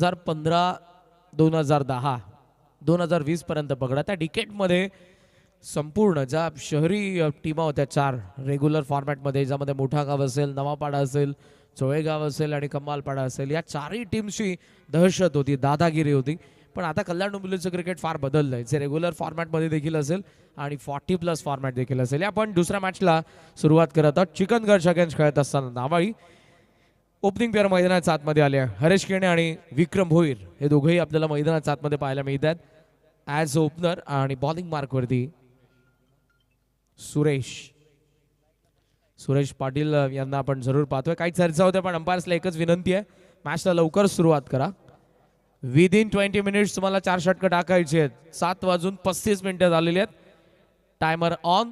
2015 2010 2020 पर्यंत पकडा त्या डिकेटमध्ये संपूर्ण ज्या शहरी टीमा होत्या 4 रेग्युलर फॉर्मॅटमध्ये, ज्यामध्ये मोठा गाव असेल, नवापाडा असेल, चोळेगाव असेल आणि कमालपाडा असेल, या चारही टीमची दहशत होती, दादागिरी होती. पण आता कल्याण डोंबिवलीचं क्रिकेट फार बदललंय, जे रेग्युलर फॉर्मॅटमध्ये देखील असेल आणि 40+ फॉर्मॅट देखील असेल. आपण दुसऱ्या मॅचला सुरुवात करत आहोत. चिकनगड अगेन्स्ट खेळत असताना नावाळी ओपनिंग पेअर मैदानाच्या आतमध्ये आले. हरेश केणे आणि विक्रम भोईर हे दोघेही आपल्याला मैदानाच्या आतमध्ये पाहायला मिळतात ॲज ओपनर. आणि बॉलिंग मार्कवरती सुरेश पाटील यांना आपण जरूर पाहतोय. काही चर्चा होत्या, पण अंपायर्सला एकच विनंती आहे, मॅचला लवकर सुरुवात करा. विदिन 20 मिनिट्स तुम्हाला 4 षटकं टाकायचे आहेत. 7:35 झालेली आहेत. Timer on.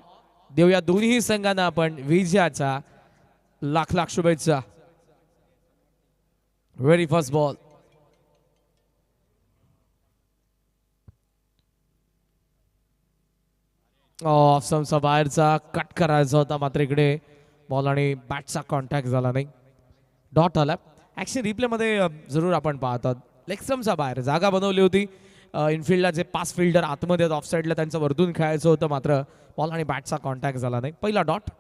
देऊया दोन्ही संघांना आपण विजयाचा लाख लाख शुभेच्छा. Very first ball. ऑफ स्टंपचा बाहेरचा कट करायचा होता, मात्र इकडे बॉल आणि बॅटचा कॉन्टॅक्ट झाला नाही. डॉट आला. ऍक्शन रिप्लेमध्ये जरूर आपण पाहतात, लेग स्टंपचा बाहेर जागा बनवली होती. इनफिल्डला जे 5 फिल्डर आतमध्ये ऑफ साईडला त्यांचं वरतून खेळायचं होतं, मात्र बॉल आणि बॅटचा कॉन्टॅक्ट झाला नाही. पहिला डॉट.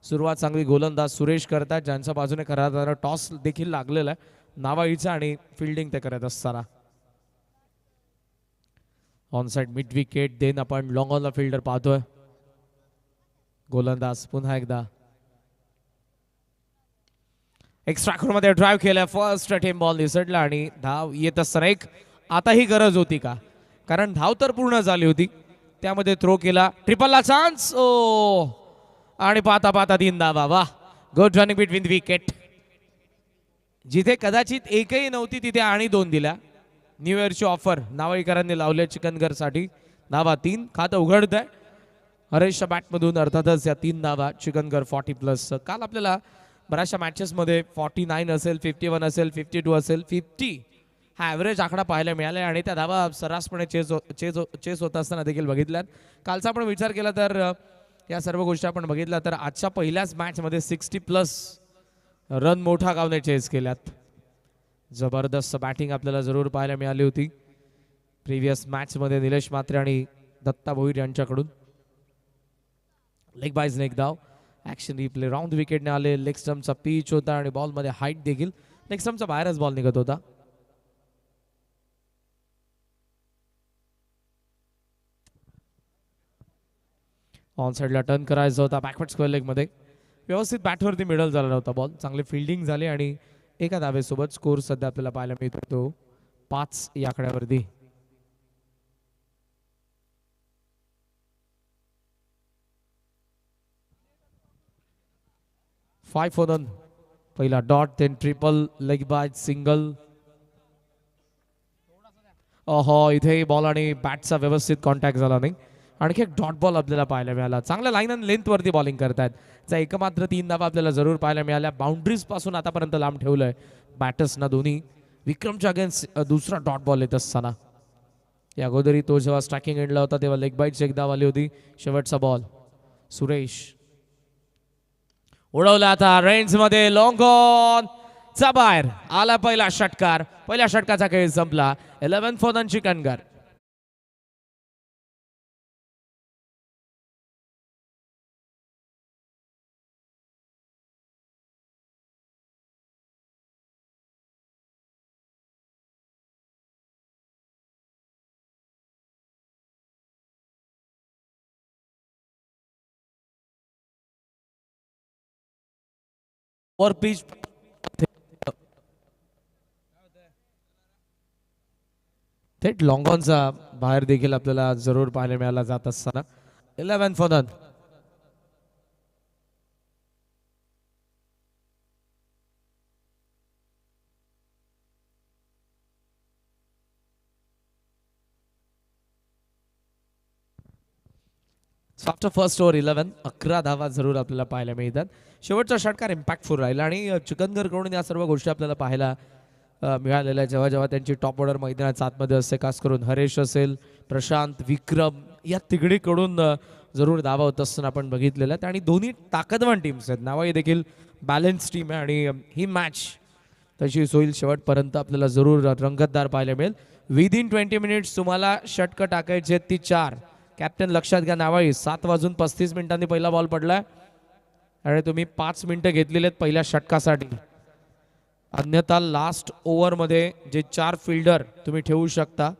सुरुवात चांगली गोलंदाज सुरेश करतात, ज्यांच्या बाजूने खरा टॉस देखील लागलेला आहे नावाईचा, आणि फिल्डिंग ते करत असताना on side mid wicket then आपण लॉंग ऑनला फिल्डर पाहतोय. गोलंदाज पुन्हा एकदा एक्स्ट्रा मध्ये ड्राईव्ह केला. फर्स्ट अटेम्प्ट बॉल निसटला आणि धाव येत असताना एक आता ही गरज होती का, कारण धाव तर पूर्ण झाली होती, त्यामध्ये थ्रो केला. ट्रिपलला चान्स. ओ आणि पाहता पाहता 3 धावा. वा, गुड रनिंग बिटवीन विकेट. जिथे कदाचित एकही नव्हती तिथे आणि 2 दिल्या. न्यू इयरची ऑफर नावाईकरांनी लावल्या चिकनगरसाठी. धावा 3, खातं उघडत आहे हरेशच्या बॅटमधून. अर्थातच या 3 धावा चिकनगर 40+. काल आपल्याला बऱ्याचशा मॅचेसमध्ये 49 असेल, 51 असेल, 52 असेल, 50 हा ॲव्हरेज आकडा पाहायला मिळाला, आणि त्या धावा सर्रासपणे चेस होत असताना देखील बघितल्यात. कालचा आपण विचार केला तर या सर्व गोष्टी आपण बघितल्या तर आजच्या पहिल्याच मॅचमध्ये 60+ रन मोठा गावने चेस केल्यात. जबरदस्त बॅटिंग आपल्याला जरूर पाहायला मिळाली होती प्रिव्हियस मॅचमध्ये निलेश म्हात्रे आणि दत्ता भोईर यांच्याकडून. लेग बायजने एक धाव. ऍक्शन रिप्ले राऊंड विकेटने आले. लेग स्टंपचा पिच होता आणि बॉलमध्ये हाईट देखील. लेग स्टंपचा बाहेरच बॉल निघत होता. ऑन साईडला टर्न करायचा होता बॅकवर्ड स्क्वेअर लेग मध्ये. व्यवस्थित बॅटवरती मिडल झाला नव्हता बॉल. चांगली फिल्डिंग झाली आणि एका धावेसोबत स्कोर सध्या आपल्याला पाहायला मिळतो 5 या आकड्यावरती. Five four run. पहिला dot, then triple, leg bye, single. ओहो, इथे बॉल आणि बॅटचा व्यवस्थित कॉन्टॅक्ट झाला नाही. आणखी एक डॉट बॉल आपल्याला पाहायला मिळाला. चांगल्या लाईन आणि लेंथ वरती बॉलिंग करतायत. त्या एकमात्र 3 धावा आपल्याला जरूर पाहायला मिळाल्या. बाउंड्रीज पासून आतापर्यंत लांब ठेवलंय बॅटर्सना दोन्ही. विक्रमच्या अगेन्स्ट दुसरा डॉट बॉल येत असताना, या अगोदरी तो जेव्हा स्ट्रायकिंग एंडला होता तेव्हा लेग बाईटची एक धाव आली होती. शेवटचा बॉल सुरेश उडवला. आता रेंज मध्ये लॉंग ऑन चा बाहेर आला पहिला षटकार. पहिल्या षटकाचा खेळ संपला. 11 फॉर रन चिकनगर. और पिच थेट लॉंग ऑनचा बाहेर देखील आपल्याला जरूर पाहायला मिळाला जात असताना. 11 for run. After first over 11 धावा जरूर आपल्याला पाहायला मिळतात. शेवटचा षटकार इम्पॅक्टफुल राहिला आणि चिकनगरकडून या सर्व गोष्टी आपल्याला पाहायला मिळालेल्या. जेव्हा जेव्हा त्यांची टॉप ऑर्डर मैदानाच्या आतमध्ये असते, खास करून हरेश असेल, प्रशांत, विक्रम या तिघडीकडून जरूर धावा होत असताना आपण बघितलेलं आहे. आणि दोन्ही ताकदवान टीम्स आहेत. नावाही देखील बॅलन्स टीम आहे आणि ही मॅच तशीच होईल शेवटपर्यंत आपल्याला जरूर रंगतदार पाहायला मिळेल. विदिन 20 मिनिट्स तुम्हाला षटकं टाकायचे आहेत ती 4. कॅप्टन लक्षात घ्या नावाळी 7:35 पहिला बॉल पडलाय आणि तुम्ही 5 मिनिटं घेतलेले आहेत पहिल्या षटकासाठी. अन्यथा लास्ट ओव्हरमध्ये जे 4 फिल्डर तुम्ही ठेवू शकता,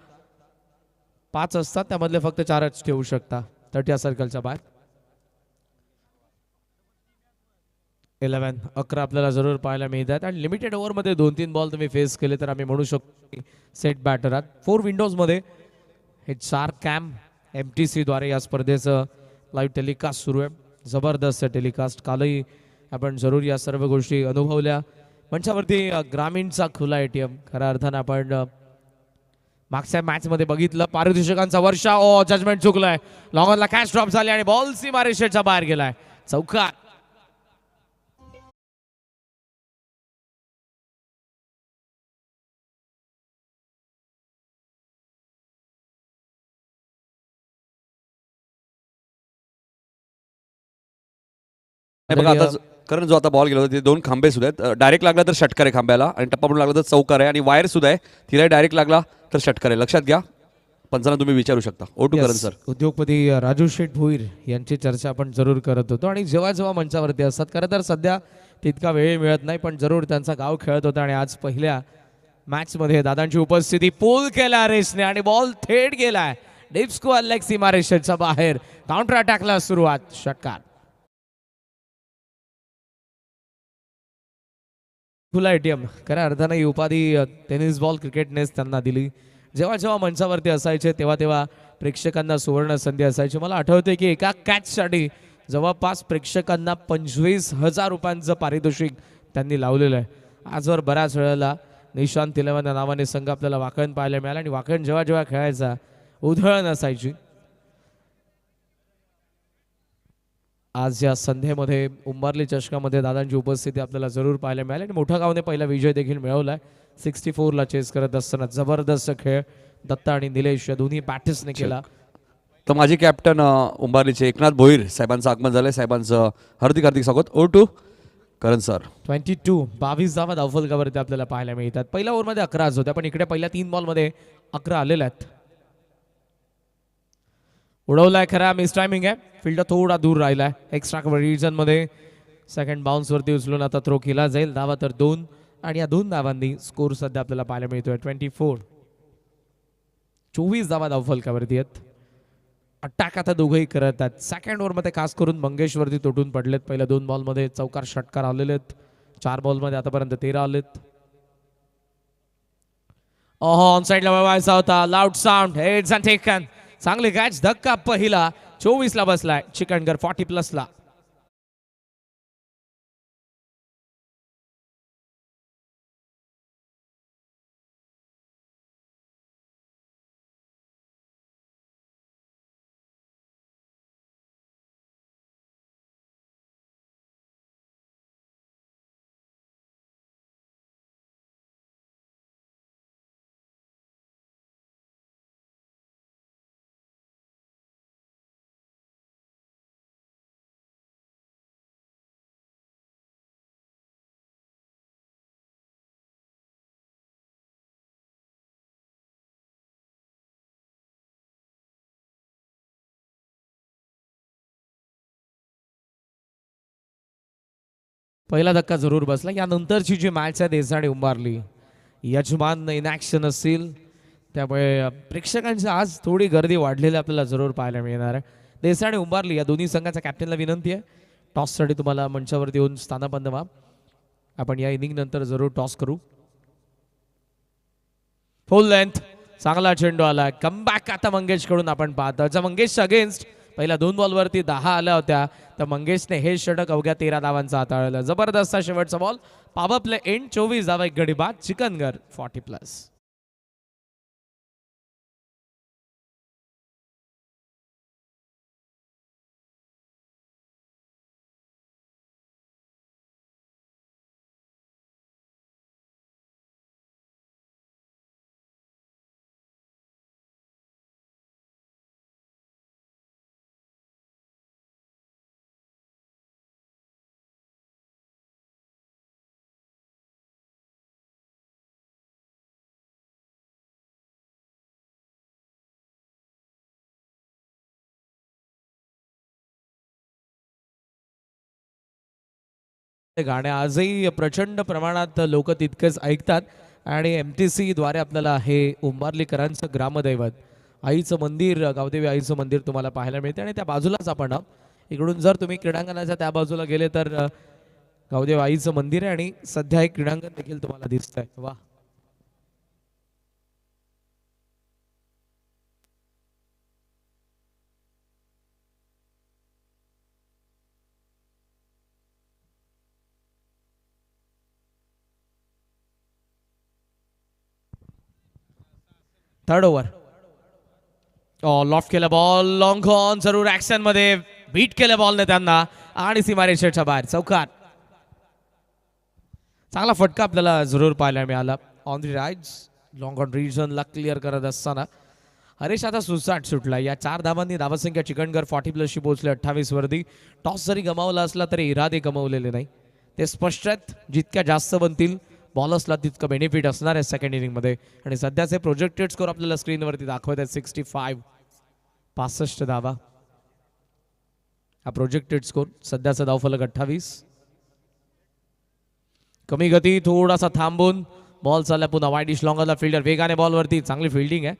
5 असतात त्यामधले फक्त 4च ठेवू शकता 30 सर्कलच्या बाहेर. 11 आपल्याला जरूर पाहायला मिळतात आणि लिमिटेड ओव्हरमध्ये 2-3 बॉल तुम्ही फेस केले तर आम्ही म्हणू शकतो सेट बॅटर आहात. 4 विंडोजमध्ये हे 4 कॅम्प MTC द्वारे या स्पर्धेचं लाईव्ह टेलिकास्ट सुरू आहे. जबरदस्त टेलिकास्ट. कालही आपण जरूर या सर्व गोष्टी अनुभवल्या. मंचावरती ग्रामीणचा खुला ATM. खऱ्या अर्थानं आपण मागच्या मॅचमध्ये बघितलं पारितोषिकांचा वर्षा. जजमेंट चुकलंय. लॉंगॉनला कॅच ड्रॉप झाली आणि बॉल सीमारेषेच्या बाहेर गेलाय. चौकार. बघा आता कारण जो आता बॉल गेला होता ते 2 खांबे सुद्धा आहेत. डायरेक्ट लागला तर षटकार आहे खांब्याला आणि टप्पा पडून लागला तर चौकार आहे आणि वायर सुद्धा आहे. तिला डायरेक्ट लागला तर षटकार आहे. लक्षात घ्या. पंचांना तुम्ही विचारू शकता. O2 करण सर. उद्योगपती राजू शेठ भोईर यांची चर्चा आपण जरूर करत होतो आणि जेव्हा जेव्हा मंचावरती असतात खरं तर सध्या तितका वेळ मिळत नाही पण जरूर त्यांचा गाव खेळत होता आणि आज पहिल्या मॅचमध्ये दादांची उपस्थिती. पूल केला रेसने आणि बॉल थेट गेलाय डीप स्क्वेअर लेग सीमारेषेच्या बाहेर. काउंटर अटॅकला सुरुवात. षटकार. खुला ATM. खऱ्या अर्थानं ही उपाधी टेनिस बॉल क्रिकेटनेच त्यांना दिली. जेव्हा जेव्हा मंचावरती असायचे तेव्हा तेव्हा प्रेक्षकांना सुवर्ण संधी असायची. मला आठवते की एका कॅचसाठी जवळपास प्रेक्षकांना 25,000 रुपयांचं पारितोषिक त्यांनी लावलेलं आहे. आजवर बऱ्याच वेळेला निशांत तिलवण या नावाने संघ आपल्याला वाकण पाहायला मिळाला आणि वाकण जेव्हा जेव्हा खेळायचा उधळण असायची. आज या संध्येमध्ये उंबारली चषकामध्ये दादांची उपस्थिती आपल्याला जरूर पाहायला मिळाली आणि मोठ्या गावने पहिला विजय देखील मिळवलाय. 64ला चेस करत असताना जबरदस्त खेळ दत्ता आणि निलेश या दोन्ही बॅटर्सने केला. तर माझे कॅप्टन उंबारलीचे एकनाथ भोईर साहेबांचं आगमन झालंय. साहेबांचं हार्दिक हार्दिक स्वागत. O2 करण सर. 22 धावा धावफलकावरती आपल्याला पाहायला मिळतात. पहिल्या ओव्हरमध्ये 11 होत्या पण इकडे पहिल्या 3 बॉलमध्ये 11 आलेल्या आहेत. उडवलाय खरा मिस टायमिंग आहे. फिल्डर थोडा दूर राहिलाय. एक्स्ट्रा कव्हर रिजन मध्ये सेकंड बाउन्स वरती उचलून आता थ्रो केला जाईल. धावा तर 2 आणि या 2 धावांनी स्कोर सध्या आपल्याला पाहायला मिळतोय 24 धावा धावफलकावरती आहेत. अटॅक आता दोघंही करत आहेत. सेकंड ओव्हरमध्ये खास करून मंगेशवरती तुटून पडलेत. पहिल्या 2 बॉलमध्ये चौकार षटकार आलेले आहेत. 4 बॉलमध्ये आतापर्यंत 13 आलेत. ऑन साइडला वळवायचा होता. Loud sound. Heads and taken. चांगली कॅच. धक्का पहिला 24ला बसलाय. चिकनगर 40+ला. पहिला धक्का जरूर बसला. यानंतरची जी मॅच आहे देसाई उंबारली यजमान इन ॲक्शन असतील त्यामुळे प्रेक्षकांची आज थोडी गर्दी वाढलेली आपल्याला जरूर पाहायला मिळणार आहे. देसाई आणि उंबारली या दोन्ही संघाच्या कॅप्टनला विनंती आहे टॉससाठी तुम्हाला मंचावरती येऊन स्थानापन्न व्हा. आपण या इनिंग नंतर जरूर टॉस करू. फुल लेंथ चांगला चेंडू आला. कमबॅक आता मंगेश कडून आपण पाहतो. मंगेशच्या अगेन्स्ट पहिल्या 2 बॉलवरती 10 आल्या होत्या तर मंगेशने हे षटक अवघ्या 13 धावांचा हाताळलं. जबरदस्त शेवटचा बॉल. Power play end. 24 धावा एक गडी बाद. चिकनगर 40+. ते गाणे आजही प्रचंड प्रमाणात लोक तितकेच ऐकतात आणि MTC द्वारे आपल्याला हे उंबार्लीकरांचं ग्रामदैवत आईचं मंदिर, गावदेवी आईचं मंदिर तुम्हाला पाहायला मिळते. आणि त्या बाजूलाच आपण आहोत. इकडून जर तुम्ही क्रीडांगणाच्या त्या बाजूला गेले तर गावदेवी आईचं मंदिर आहे आणि सध्या एक क्रीडांगण देखील तुम्हाला दिसतंय. वा, थर्ड ओव्हर. लॉफ्ट केला बॉल, लॉंग ऑन, जरूर ऍक्शन मध्ये बीट केलं बॉलने त्यांना आणि सीमारेषेच्या बाहेर चौकार. चांगला फटका आपल्याला जरूर पाहायला मिळाला. On the rise, long on रिजनला क्लिअर करत असताना हरेश आता सुसाट सुटला. या 4 धावांनी धावसंख्या चिकनगर 40+ शी पोहोचले 28 वरती. टॉस जरी गमावला असला तरी इरादे गमावलेले नाही, ते स्पष्ट आहेत. जितक्या जास्त बनतील बॉलर्सला तितकं बेनिफिट असणार आहे सेकंड इनिंगमध्ये. आणि सध्याचे प्रोजेक्टेड स्कोर आपल्याला स्क्रीनवरती दाखवत आहेत 65, 65 धावा हा प्रोजेक्टेड स्कोर. सध्याचा धावफलक 28. कमी गती, थोडासा थांबून बॉल चालला पुन्हा वाईड डिश लॉंगरला. फिल्डर वेगाने बॉलवरती, चांगली फिल्डिंग आहे.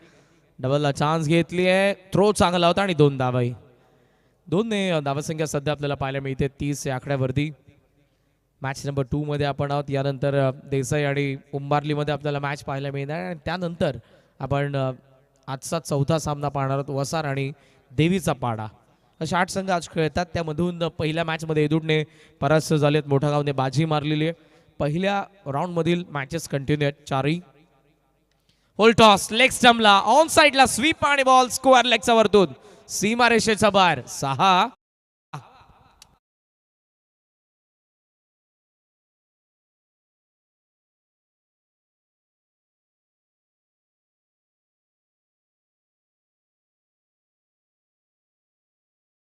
डबलला चान्स घेतली आहे, थ्रो चांगला होता आणि 2 धावाही. 2 ने धावसंख्या सध्या आपल्याला पाहायला मिळते 30 या आकड्यावरती. मॅच नंबर 2 मध्ये आपण आहोत. यानंतर देसाई आणि उंबार्लीमध्ये आपल्याला मॅच पाहायला मिळणार आणि त्यानंतर आपण आजचा 4था सामना पाहणार आहोत, वसार आणि देवीचा पाडा. अशा 8 संघ आज खेळतात. त्यामधून पहिल्या मॅचमध्ये एदुडने परास्त झालेत, मोठा गावने बाजी मारलेली आहे. पहिल्या राऊंडमधील मॅचेस कंटिन्यू आहेत 4ही. फुल टॉस, लेग स्टम्पला, ऑन साइडला स्वीप आणि बॉल स्क्वेअर लेगचा वरतून सीमारेषेच्या बाहेर. 6.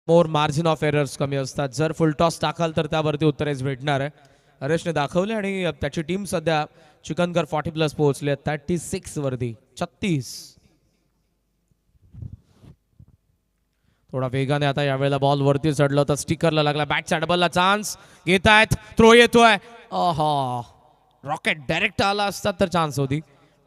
मोर मार्जिन ऑफ एरर्स कमी असतात. जर फुल टॉस टाकाल तर त्यावरती उत्तरेच भेटणार आहे. हरेशने दाखवले आणि त्याची टीम सध्या चिकनगर 40+ पोहोचले 36 वरती. 36. थोडा वेगाने आता यावेळेला बॉल वरती चढलं तर स्टिकरला लागला. बॅटच्या डबलला चान्स घेतायत, थ्रो येतोय. रॉकेट डायरेक्ट आला असता तर चान्स होती.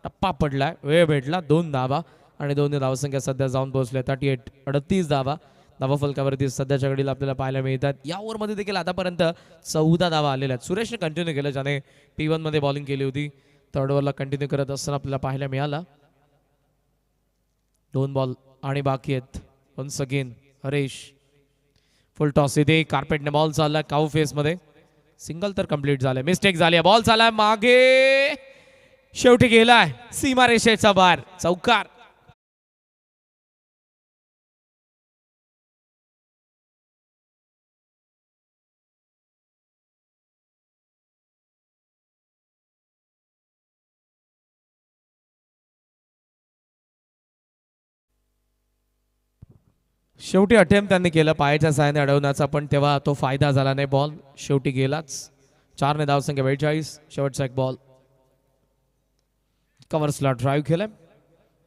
टप्पा पडलाय, वेळ भेटला. 2 धावा आणि 2 धावसंख्या सध्या जाऊन पोहोचल्या 38, 38 धावा धावफलकावरती सध्याच्या घडीला आपल्याला पाहायला मिळतात. या ओव्हरमध्ये देखील आतापर्यंत 14 धावा आलेल्या आहेत. सुरेशने कंटिन्यू केलं, ज्याने P1 मध्ये बॉलिंग केली होती. थर्ड ओव्हरला कंटिन्यू करत असताना आपल्याला पाहायला मिळाला. 2 बॉल आणि बाकी आहेत. Once again Haresh. Full toss इथे कार्पेटने बॉल चालला काऊ फेस मध्ये. सिंगल तर कंप्लीट झालंय, मिस्टेक झाली. बॉल चाललाय मागे, शेवटी गेलाय सीमारेषेचा बाहेर. चौकार. शेवटी अटेम्प्ट त्यांनी केलं पायाच्या साहाय्याने अडवण्याचा, पण तेव्हा तो फायदा झाला नाही. बॉल शेवटी गेलाच. 4 ने धावसंख्या 42. शेवटचा एक बॉल कव्हर्सला ड्राईव्ह केलाय.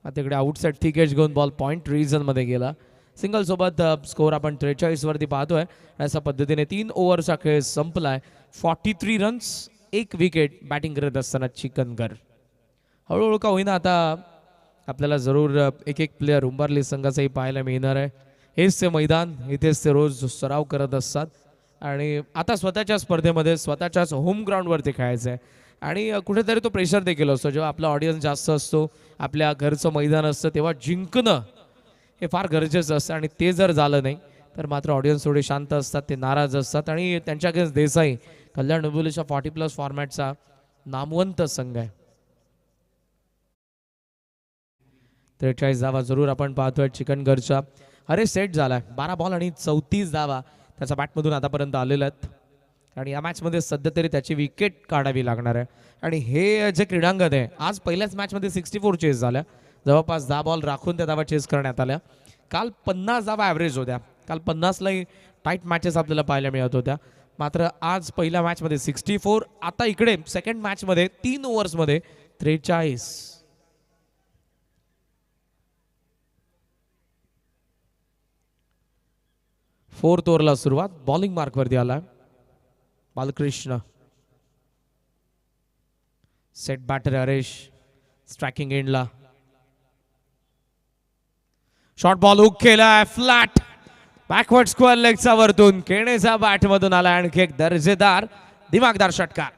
आता इकडे आउटसाइड थिक एज घेऊन बॉल पॉइंट रिजन मध्ये गेला. सिंगल सोबत स्कोर आपण 43 वरती पाहतोय. अशा पद्धतीने 3 ओव्हरचा खेळ संपलाय. 43 रन्स, 1 विकेट बॅटिंग करत असताना चिकनगर. हळूहळू का होईना आता आपल्याला जरूर एक प्लेअर उंबार्ली संघाचाही पाहायला मिळणार आहे. हेच ते मैदान, इथेच ते रोज सराव करत असतात आणि आता स्वतःच्या स्पर्धेमध्ये स्वतःच्याच होम ग्राउंडवरती खेळायचं आहे. आणि कुठेतरी तो प्रेशर देखील असतो. जेव्हा आपला ऑडियन्स जास्त असतो, आपल्या घरचं मैदान असतं, तेव्हा जिंकणं हे फार गरजेचं असतं. आणि ते जर झालं नाही तर मात्र ऑडियन्स थोडे शांत असतात, ते नाराज असतात. आणि त्यांच्या अगेन्स्ट देसाई कल्याण डोंबिवलीच्या 40+ फॉर्मॅटचा नामवंत संघ आहे. 43 धावा जरूर आपण पाहतोय चिकनगरच्या. अरे सेट झालाय. 12 बॉल आणि 34 धावा त्याच्या बॅटमधून आतापर्यंत आलेल्या आहेत. आणि या मॅचमध्ये सध्या तरी त्याची विकेट काढावी लागणार आहे. आणि हे जे क्रीडांगण आहे, आज पहिल्याच मॅचमध्ये 64 चेस झाल्या. जवळपास 10 बॉल राखून त्या धावा चेस करण्यात आल्या. काल 50 धावा ॲव्हरेज होत्या. काल 50लाही टाईट मॅचेस आपल्याला पाहायला मिळत होत्या. मात्र आज पहिल्या मॅचमध्ये 64. आता इकडे सेकंड मॅचमध्ये 3 ओव्हर्समध्ये 43. फोर्थ ओव्हरला सुरुवात. बॉलिंग मार्कवरती आला. Balkrishna. Set batter Haresh striking एंडला. शॉर्ट बॉल हुक केलाय फ्लॅट बॅकवर्ड स्क्वेअर लेगचा वरतून केणेचा बॅट मधून आला आणखी एक दर्जेदार दिमागदार षटकार.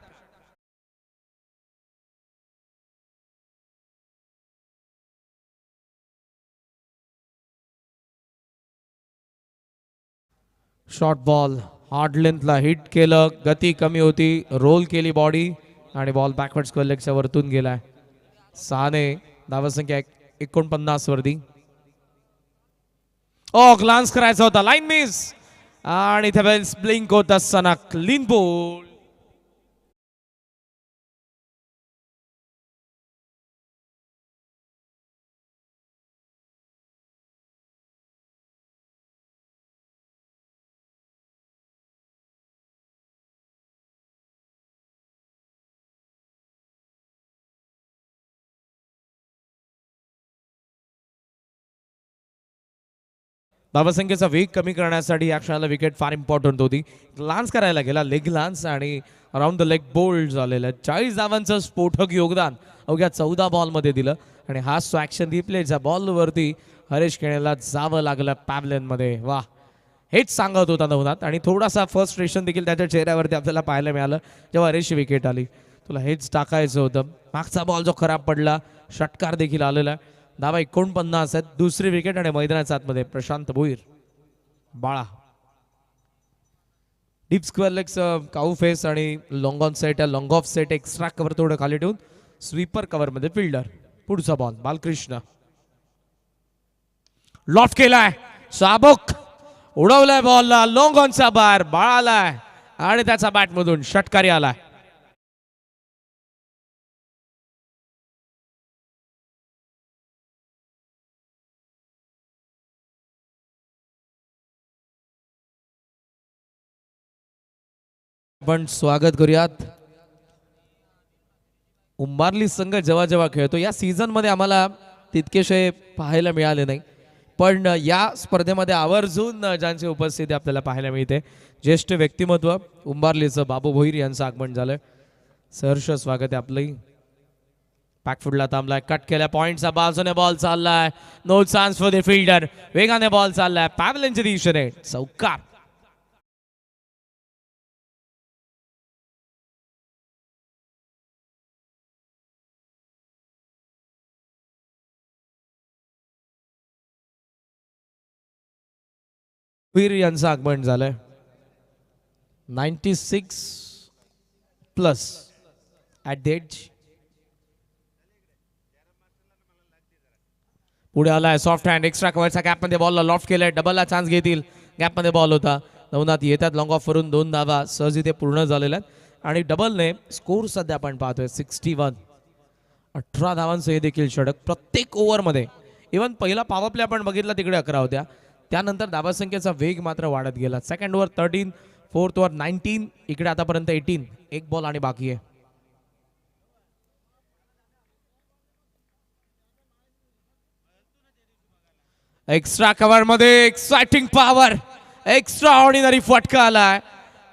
शॉर्ट बॉल हार्ड लेंथला हिट केलं, गती कमी होती, रोल केली बॉडी आणि बॉल बॅकवर्ड स्क्वेअर लेगच्या वरतून गेलाय. 6 ने धावसंख्या 49 वरती. ग्लान्स करायचा होता, लाईन मिस आणि इथे बेल्स ब्लिंक होत असताना क्लीन बोल. धावसंख्येचा वेग कमी करण्यासाठी या क्षणाला विकेट फार इम्पॉर्टंट होती. ग्लान्स करायला गेला, लेग ग्लान्स आणि अराउंड द लेग बोल्ड झालेलं. 40 धावांचं स्फोटक योगदान अवघ्या 14 बॉलमध्ये दिलं आणि हा ॲक्शन रिप्लेच्या बॉलवरती हरेश केणेला जावं लागलं पॅव्हलियनमध्ये. वा, हेच सांगत होता नवनाथ आणि थोडासा फ्रस्ट्रेशन देखील त्याच्या चेहऱ्यावरती आपल्याला पाहायला मिळालं जेव्हा हरेशची विकेट आली. तुला हेच टाकायचं होतं. मागचा बॉल जो खराब पडला, षटकार देखील आलेला. धावा 49 आहेत. दुसरी विकेट आणि मैदानाच्या आतमध्ये प्रशांत भोईर बाळा. डीप स्क्वेअर लेग्स काऊ फेस आणि long on set, long of set, extra cover थोडं खाली ठेवून स्वीपर कव्हर मध्ये फिल्डर. पुढचा बॉल बालकृष्ण. लॉफ्ट केलाय, चाबूक उडवलाय बॉलला, लॉंग ऑनचा बार बाळालाय आणि त्याचा बॅट मधून षटकारी आलाय. आपण स्वागत करूयात. उंबारली संघ जेव्हा जेव्हा खेळतो या सीझन मध्ये आम्हाला तितकेसे पाहायला मिळाले नाही, पण या स्पर्धेमध्ये आवर्जून ज्यांची उपस्थिती आपल्याला पाहायला मिळते, ज्येष्ठ व्यक्तिमत्व उंबारलीचं बाबू भोईर यांचं आगमन झालंय. सहर्ष स्वागत आहे आपलंही. बॅकफुटला थांबलाय, कट केल्या पॉइंटचा बाजूने बॉल चाललाय. No chance for the fielder. वेगाने बॉल चाललाय पॅव्हलियनच्या दिशेने. चौकार. भोईर यांचं आगमन झालंय. 96+ ॲट द एज. पुढे आलाय सॉफ्ट हँड, एक्स्ट्रा कव्हरच्या गॅपमध्ये बॉलला लॉफ्ट केलाय. डबलला चान्स घेतील, गॅपमध्ये बॉल होता. नवनाथ येतात लॉंग ऑफ वरून 2 धावा सहज इथे पूर्ण झालेल्या आहेत आणि डबलने स्कोर सध्या आपण पाहतोय 61. 18 धावांचं हे देखील षटक प्रत्येक ओव्हरमध्ये. इव्हन पहिला पॉवर प्ले आपण बघितला तिकडे 11 होत्या, त्यानंतर धावसंख्येचा वेग मात्र वाढत गेला. सेकंड ओव्हर 13, फोर्थ ओव्हर 19, इकडे आतापर्यंत 18. एक बॉल आणि बाकी आहे. एक्स्ट्रा कव्हर मध्ये एक्साइटिंग पॉवर, एक्स्ट्रा ऑर्डिनरी फटका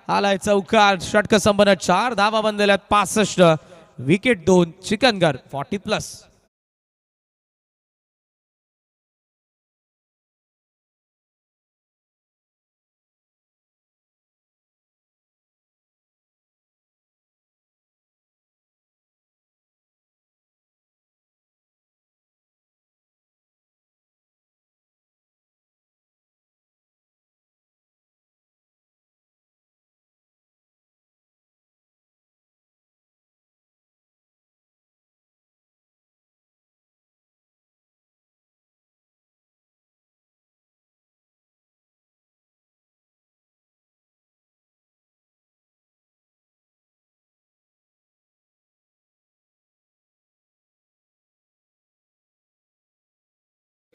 आलाय चौकार. षटक संपन्न. 4 धावा बनलेल्या 65, विकेट 2. चिकनगर 40+.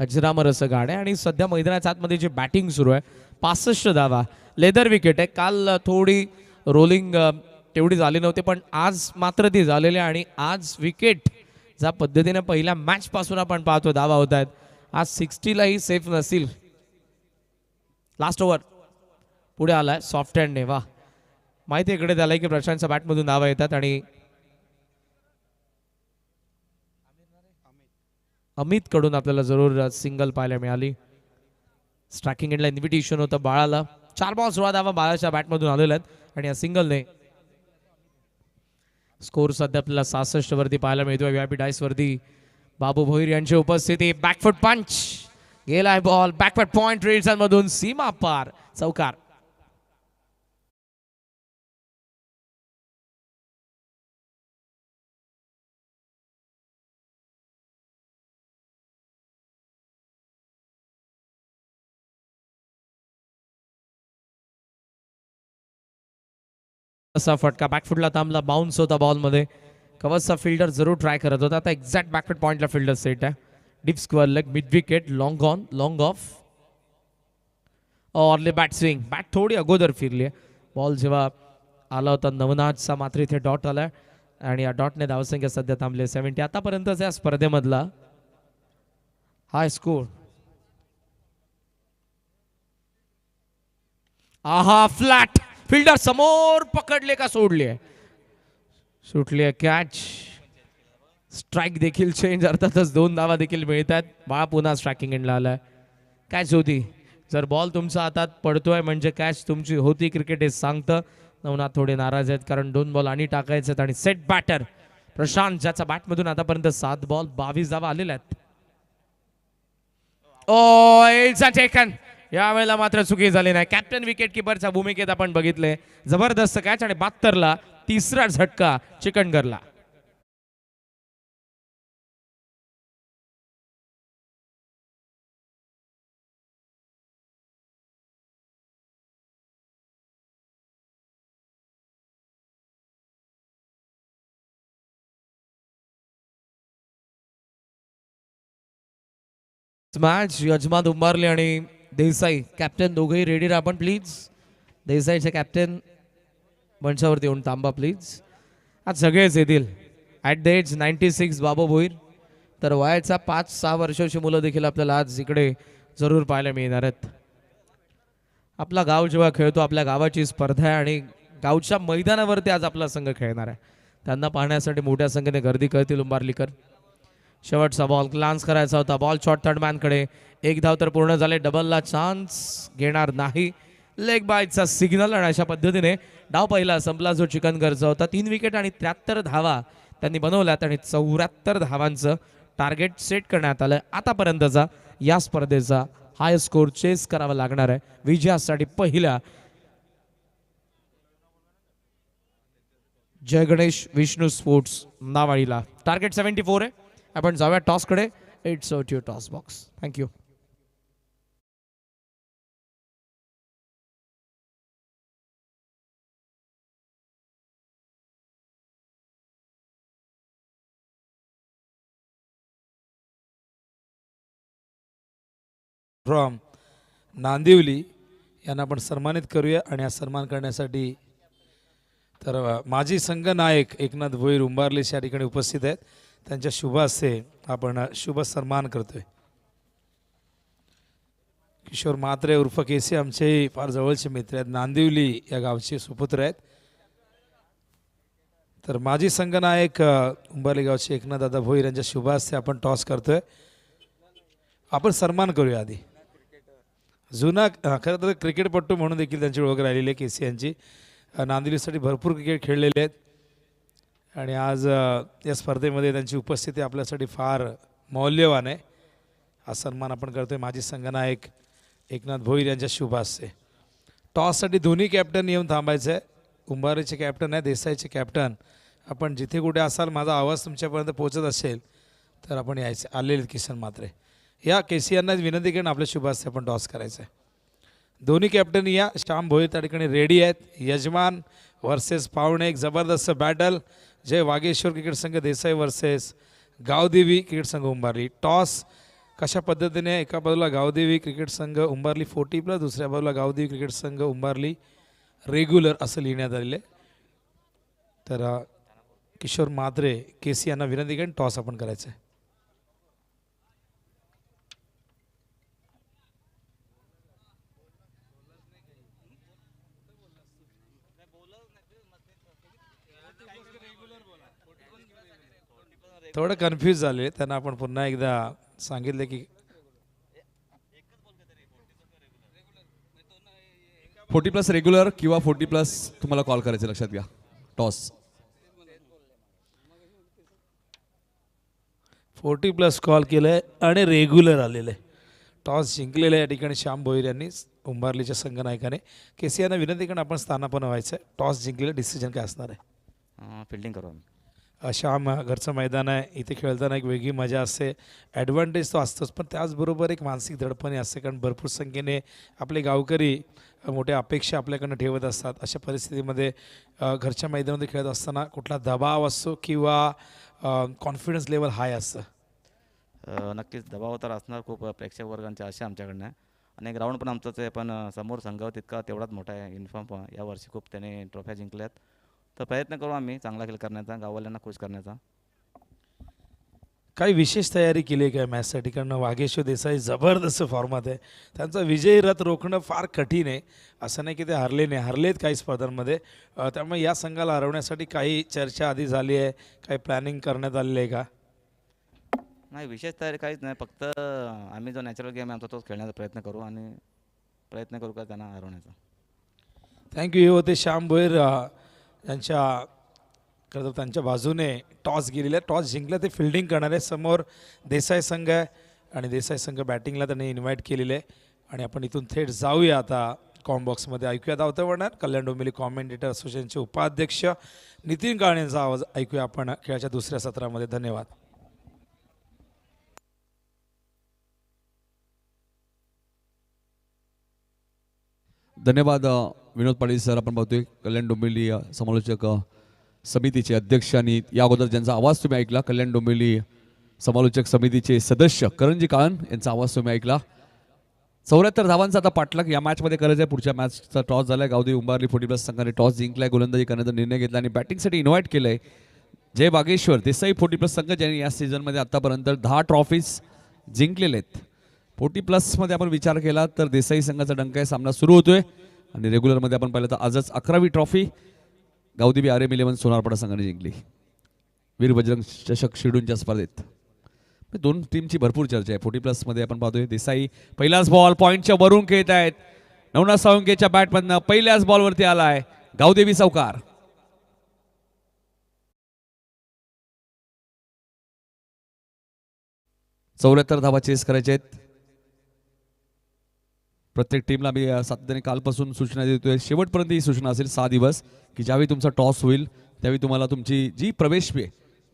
अजरामर असं गाड आहे आणि सध्या मैदानाच्या आतमध्ये जी बॅटिंग सुरू आहे 65 धावा. लेदर विकेट आहे. काल थोडी रोलिंग तेवढी झाली नव्हती, पण आज मात्र ती झालेली आहे आणि आज विकेट ज्या पद्धतीने पहिल्या मॅच पासून आपण पाहतो धावा होत आहेत, आज 60लाही सेफ नसतील. लास्ट ओव्हर पुढे आलाय सॉफ्ट हँडने. वा, माहिती इकडे झालंय की प्रशांतच्या बॅटमधून नावं येतात आणि अमित कडून आपल्याला जरूर सिंगल पाहायला मिळाली. स्ट्रायकिंग एंडला इन्व्हिटेशन होतं बाळाला. 4 बॉल 16 धावा बाळाच्या बॅटमधून आलेल्या आहेत आणि या सिंगलने स्कोर सध्या आपल्याला 66 वरती पाहायला मिळतोय. व्हीआयपी डाईस वरती बाबू भोईर यांची उपस्थिती. बॅकफुट पंच गेलाय बॉल बॅकफुट पॉइंट रेड्स मधून सीमा पार चौकार. असा फटका बॅकफुटला थांबला. बाउन्स होता बॉल मध्ये. कवचचा फिल्डर जरूर ट्राय करत होता. आता एक्झॅक्ट बॅकफुट पॉइंटला फिल्डर सेट आहे. Deep square leg mid wicket long on long off. ऑरले बॅट स्विंग. बॅट थोडी अगोदर फिरली आहे. बॉल जेव्हा आला होता नवनाथचा मात्र इथे डॉट आलाय आणि या डॉटने धावसंख्या सध्या थांबले 70. आतापर्यंतचा या स्पर्धेमधला हाय स्कोर. आहा फ्लॅट. फिल्डर समोर पकडले का सोडले. सुटली आहे कॅच. स्ट्राईक देखील चेंज अर्थातच 2 धावा देखील मिळतात. बाळा पुन्हा स्ट्रायकिंग एंडला आलाय. कॅच होती. जर बॉल तुमच्या हातात पडतोय म्हणजे कॅच तुमची होती. क्रिकेट हे सांगतं. नवनाथ थोडे नाराज आहेत कारण 2 बॉल आणि टाकायचे आहेत आणि सेट बॅटर प्रशांत ज्याचा बॅटमधून आतापर्यंत 7 बॉल 22 धावा आलेल्या आहेत. Oh it's a taken. यावेळेला मात्र चुकी झाली नाही. कॅप्टन विकेट किपरच्या भूमिकेत आपण बघितले. जबरदस्त कॅच आणि 72ला तिसरा झटका चिकनगरला. मॅच यजमान उंबारले आणि देसाई कॅप्टन दोघेही रेडी राहा आपण प्लीज. देसाईचे कॅप्टन मंचावरती येऊन थांबा प्लीज. आज सगळेच येतील. ॲट द एज 96 बाबू भोईर. तर वयाच्या 5-6 वर्षाची मुलं देखील आपल्याला आज इकडे जरूर पाहायला मिळणार आहेत. आपला गाव जेव्हा खेळतो आपल्या गावाची स्पर्धा आहे आणि गावच्या मैदानावरती आज आपला संघ खेळणार आहे. त्यांना पाहण्यासाठी मोठ्या संख्येने गर्दी करतील उंबारलीकर. शेवटचा बॉल ग्लान्स करायचा होता. Ball short third मॅनकडे. 1 धाव तर पूर्ण झाले. डबलला चान्स घेणार नाही. लेग बायचा सिग्नल आणि अशा पद्धतीने डाव पहिला संपला जो चिकनगरचा होता. 3 विकेट आणि 73 धावा त्यांनी बनवल्यात आणि 74 धावांचं टार्गेट सेट करण्यात आलं. आतापर्यंतचा या स्पर्धेचा हाय स्कोर चेस करावा लागणार आहे विजयासाठी पहिल्या जय गणेश विष्णू स्पोर्ट्स नावाळीला. टार्गेट 74 आहे. आपण जाऊया टॉसकडे. It's out your toss box. Thank you. From Nandivali यांना आपण सन्मानित करूया आणि हा सन्मान करण्यासाठी तर माजी संघ नायक एकनाथ भोईर उंबारले या ठिकाणी उपस्थित आहेत. त्यांच्या शुभ हस्ते आपण शुभ सन्मान करतोय. किशोर म्हात्रे उर्फ केसी आमचे फार जवळचे मित्र आहेत. नांदिवली या गावचे सुपुत्र आहेत. तर माजी संघ नायक उंबारली गावचे एकनाथ दादा भोईर यांच्या शुभ हस्ते आपण टॉस करतोय. आपण सन्मान करूया आधी. जुना खरं तर क्रिकेटपट्टू म्हणून देखील त्यांची ओळख राहिलेली आहे. केसी यांची नांदिवलीसाठी भरपूर क्रिकेट खेळलेले आहेत आणि आज या स्पर्धेमध्ये त्यांची उपस्थिती आपल्यासाठी फार मौल्यवान आहे. हा सन्मान आपण करतोय माजी संघनायक एकनाथ भोईर यांच्या शुभ हस्ते. टॉससाठी दोन्ही कॅप्टन येऊन थांबायचं आहे. उंबारेचे कॅप्टन आहे, देसाईचे कॅप्टन. आपण जिथे कुठे असाल माझा आवाज तुमच्यापर्यंत पोहोचत असेल तर आपण यायचे. आलेले किशन म्हात्रे या केसी यांना विनंती करून आपल्या शुभ हस्ते आपण टॉस करायचं आहे. दोन्ही कॅप्टन या. श्याम भोईर त्या ठिकाणी रेडी आहेत. यजमान वर्सेस पाहुणे. एक जबरदस्त बॅटल. जय वागेश्वर क्रिकेट संघ देसाई वर्सेस गावदेवी क्रिकेट संघ उंबारली. टॉस कशा पद्धतीने एका बाजूला गावदेवी क्रिकेट संघ उंबारली 40+, दुसऱ्या बाजूला गावदेवी क्रिकेट संघ उंबारली रेग्युलर असं लिहिण्यात आलेलं आहे. तर किशोर म्हात्रे केसी यांना विनंती करून टॉस आपण करायचं आहे. थोडं कन्फ्यूज झाले. त्यांना आपण पुन्हा एकदा सांगितलं की 40+ रेग्युलर किंवा 40+ तुम्हाला कॉल करायचे, लक्षात घ्या. टॉस 40+ कॉल केलंय आणि रेग्युलर आलेलं आहे. टॉस जिंकलेलं आहे या ठिकाणी श्याम भोईर यांनी उंबारलीच्या संघनायकाने. केसी यांना विनंती करून आपण स्थानापन्न व्हायचं आहे. टॉस जिंकलेलं डिसिजन काय असणार आहे? फिल्डिंग करू आम्ही. श्याम घरचं मैदान आहे, इथे खेळताना एक वेगळी मजा असते. ॲडव्हान्टेज तो असतोच, पण त्याचबरोबर एक मानसिक दडपणही असते, कारण भरपूर संख्येने आपले गावकरी मोठ्या अपेक्षा आपल्याकडनं ठेवत असतात. अशा परिस्थितीमध्ये घरच्या मैदानामध्ये खेळत असताना कुठला दबाव असतो किंवा कॉन्फिडन्स लेवल हाय असतं? नक्कीच दबाव तर असणार खूप प्रेक्षक वर्गांच्या अशा आमच्याकडनं आहे. आणि ग्राउंड पण आमचंच आहे, पण समोर संघ तितका तेवढाच मोठा आहे. युनिफॉर्म यावर्षी खूप त्याने ट्रॉफ्या जिंकल्यात. तर प्रयत्न करू आम्ही चांगला खेळ करण्याचा, गाववाल्यांना खुश करण्याचा. काही विशेष तयारी केली आहे काय मॅचसाठी? कारण वागेश्वर देसाई जबरदस्त फॉर्मात आहे. त्यांचा विजयी रथ रोखणं फार कठीण आहे. असं नाही की ते हरले नाही, हरलेत काही स्पर्धांमध्ये. त्यामुळे या संघाला हरवण्यासाठी काही चर्चा आधी झाली आहे, काही प्लॅनिंग करण्यात आलेली आहे का? नाही, विशेष तयारी काहीच नाही. फक्त आम्ही जो नॅचरल गेम आहे आमचा तोच खेळण्याचा प्रयत्न करू आणि प्रयत्न करू का त्यांना हरवण्याचा. थँक्यू. हे होते श्याम भोईर यांच्या खरं तर त्यांच्या बाजूने टॉस गेलेला आहे. टॉस जिंकला ते फिल्डिंग करणार आहे. समोर देसाई संघ आहे आणि देसाई संघ बॅटिंगला त्यांनी इन्व्हाइट केलेलं आहे. आणि आपण इथून थेट जाऊया आता कॉमबॉक्समध्ये. ऐकूया धावतं वळणार कल्याण डोंबिवली कॉमेंटेटर असोसिएशनचे उपाध्यक्ष नितीन काळे यांचा आवाज ऐकूया आपण खेळाच्या दुसऱ्या सत्रामध्ये. धन्यवाद. धन्यवाद विनोद पाटील सर. आपण पाहतोय कल्याण डोंबिवली समालोचक समितीचे अध्यक्ष आणि या अगोदर ज्यांचा आवाज तुम्ही ऐकला कल्याण डोंबिवली समालोचक समितीचे सदस्य करणजी काळन यांचा आवाज तुम्ही ऐकला. 74 धावांचा आता पाठलाग या मॅचमध्ये करायचा आहे. पुढच्या मॅचचा टॉस झालाय. गावदेवी उंबारली 40+ संघाने टॉस जिंकलाय, गोलंदाजी करण्याचा निर्णय घेतला आणि बॅटिंगसाठी इन्व्हाइट केलंय जय बागेश्वर देसाई 40+ संघ, ज्यांनी या सीझनमध्ये आतापर्यंत 10 ट्रॉफीज जिंकलेले आहेत. 40+ मध्ये आपण विचार केला तर देसाई संघाचा डंका आहे. सामना सुरू होतोय आणि रेग्युलरमध्ये आपण पाहिलं तर आजच 11वी ट्रॉफी गावदेवी RM11 सोनारपाडा संघाने जिंकली वीर बजरंग चषक शिडूनच्या स्पर्धेत. दोन टीमची भरपूर चर्चा आहे. 40+ मध्ये आपण पाहतोय देसाई पहिलाच बॉल पॉईंटच्या वरून खेळत आहेत. नवनाथ साळुंकेच्या बॅटमधनं पहिल्याच बॉलवरती आलाय गावदेवी चौकार. चौऱ्याहत्तर धावा चेस करायचे आहेत. प्रत्येक टीमला मी सातत्याने कालपासून सूचना देतोय. शेवटपर्यंत ही सूचना असेल 6 दिवस की ज्यावेळी तुमचा टॉस होईल त्यावेळी तुम्हाला तुमची जी प्रवेश फी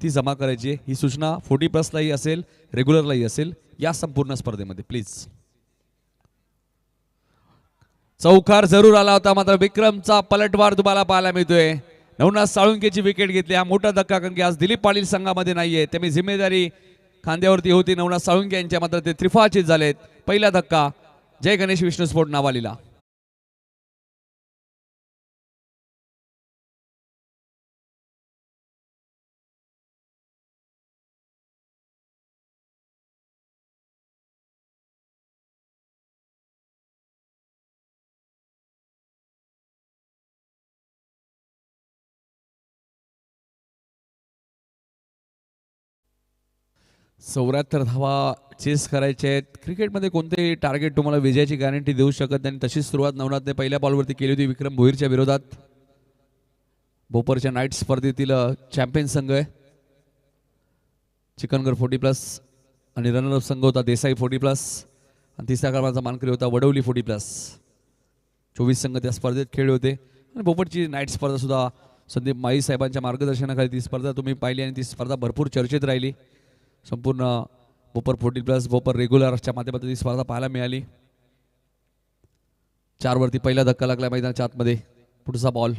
ती जमा करायची आहे. ही सूचना 40+लाही असेल, रेग्युलरलाही असेल या संपूर्ण स्पर्धेमध्ये. प्लीज. चौकार जरूर आला होता, मात्र विक्रमचा पलटवार तुम्हाला पाहायला मिळतोय. नवनाथ साळुंकेची विकेट घेतली. हा मोठा धक्का, कारण की आज दिलीप पाटील संघामध्ये नाहीये, त्यामुळे जिम्मेदारी खांद्यावरती होती नवनाथ साळुंके यांच्या, मात्र ते त्रिफळाचीत झालेत. पहिला धक्का जय गणेश विष्णू स्पोर्ट नावालीला. चौऱ्याहत्तर धावा चेस करायचे आहेत. क्रिकेटमध्ये कोणतेही टार्गेट तुम्हाला विजयाची गॅरंटी देऊ शकत नाही. तशीच सुरुवात नवनाथने पहिल्या बॉलवरती केली होती विक्रम भोईरच्या विरोधात. भोपरच्या नाईट स्पर्धेतील चॅम्पियन संघ आहे चिकनगर 40+ आणि रनरअप संघ होता देसाई 40+ आणि तिसऱ्या क्रमांकाचा मानकरी होता वडवली 40+. 24 संघ त्या स्पर्धेत खेळले होते. आणि भोपरची नाईट स्पर्धा सुद्धा संदीप माई साहेबांच्या मार्गदर्शनाखाली ती स्पर्धा तुम्ही पाहिली आणि ती स्पर्धा भरपूर चर्चेत राहिली. संपूर्ण भोपर 40+, भोपर रेग्युलरच्या माध्यमातून ती स्पर्धा पाहायला मिळाली. 4 वरती पहिला धक्का लागला मैदानाच्या आतमध्ये. पुढचा बॉल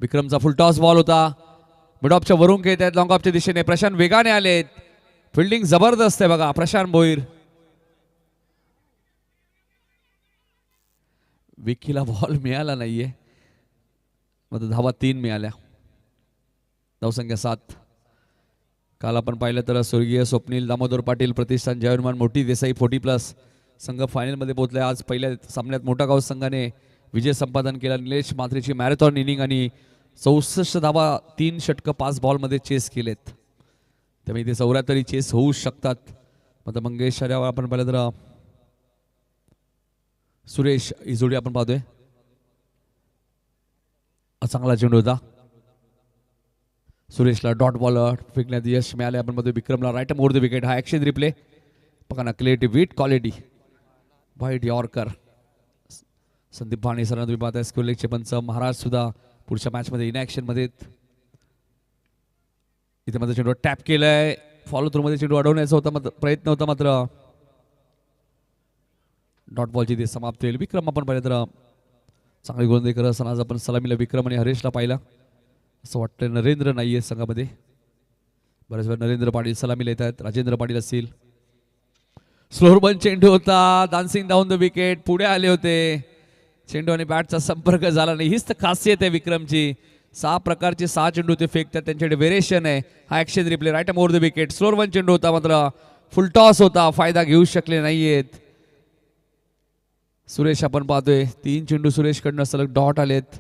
विक्रमचा फुल टॉस बॉल होता. मिड ऑफच्या वरून खेळत आहेत लॉंग ऑफच्या दिशेने. प्रशांत वेगाने आलेत. फिल्डिंग जबरदस्त आहे बघा प्रशांत भोईर. विकीला बॉल मिळाला नाहीये, मात्र धावा 3 मिळाल्या. धावसंख्या 7. काल आपण पाहिलं तर स्वर्गीय स्वप्नील दामोदर पाटील प्रतिष्ठान जयहनुमान मोठी देसाई 40+ संघ फायनलमध्ये पोहोचलाय. आज पहिल्या सामन्यात मोठा गाव संघाने विजय संपादन केला. निलेश मात्रेची मॅरेथॉन इनिंग आणि 64 धावा 3 षटकं 5 बॉलमध्ये चेस केलेत. त्यामुळे इथे 74 चेस होऊ शकतात. आता मंगेश यावर आपण पाहिलं तर सुरेश ही जोडी आपण पाहतोय. चांगला चेंडू होता. सुरेशला डॉट बॉल फेकण्यात यश मिळाले. आपण मध्ये विक्रमला राईट मोर द विकेट. हा ॲक्शन रिप्ले बघा ना, clarity with quality white yorker. Sandeep Bhane सरांना तुम्ही पाहताय. स्क्वेअरलेगचे पंच महाराज सुद्धा पुढच्या मॅचमध्ये इन ॲक्शनमध्ये. इथे माझा चेंडू टॅप केलाय. फॉलो थ्रूमध्ये चेंडू अडवण्याचा होता मात्र प्रयत्न होता, मात्र डॉट बॉलची इथे समाप्त होईल. विक्रम आपण पाहिलं तर चांगली गोलंदाजी करत असताना आज आपण सलामीला विक्रम आणि हरेशला पाहिला. असं वाटतं नरेंद्र नाही आहे संघामध्ये. बऱ्याच वेळा नरेंद्र पाटील सलामीला येत आहेत. राजेंद्र पाटील असतील. स्लोअर बन चेंडू होता. Dancing down the wicket. पुढे आले होते. चेंडू आणि बॅटचा संपर्क झाला नाही. हीच तर खासियत आहे विक्रमची. 6 प्रकारचे 6 चेंडू ते फेकतात. त्यांच्याकडे व्हेरिएशन आहे. हा action replay right more the wicket. Slower one चेंडू होता, मात्र फुल टॉस होता. फायदा घेऊ शकले नाहीयेत. सुरेश आपण पाहतोय 3 चेंडू सुरेशकडनं सलग डॉट आलेत.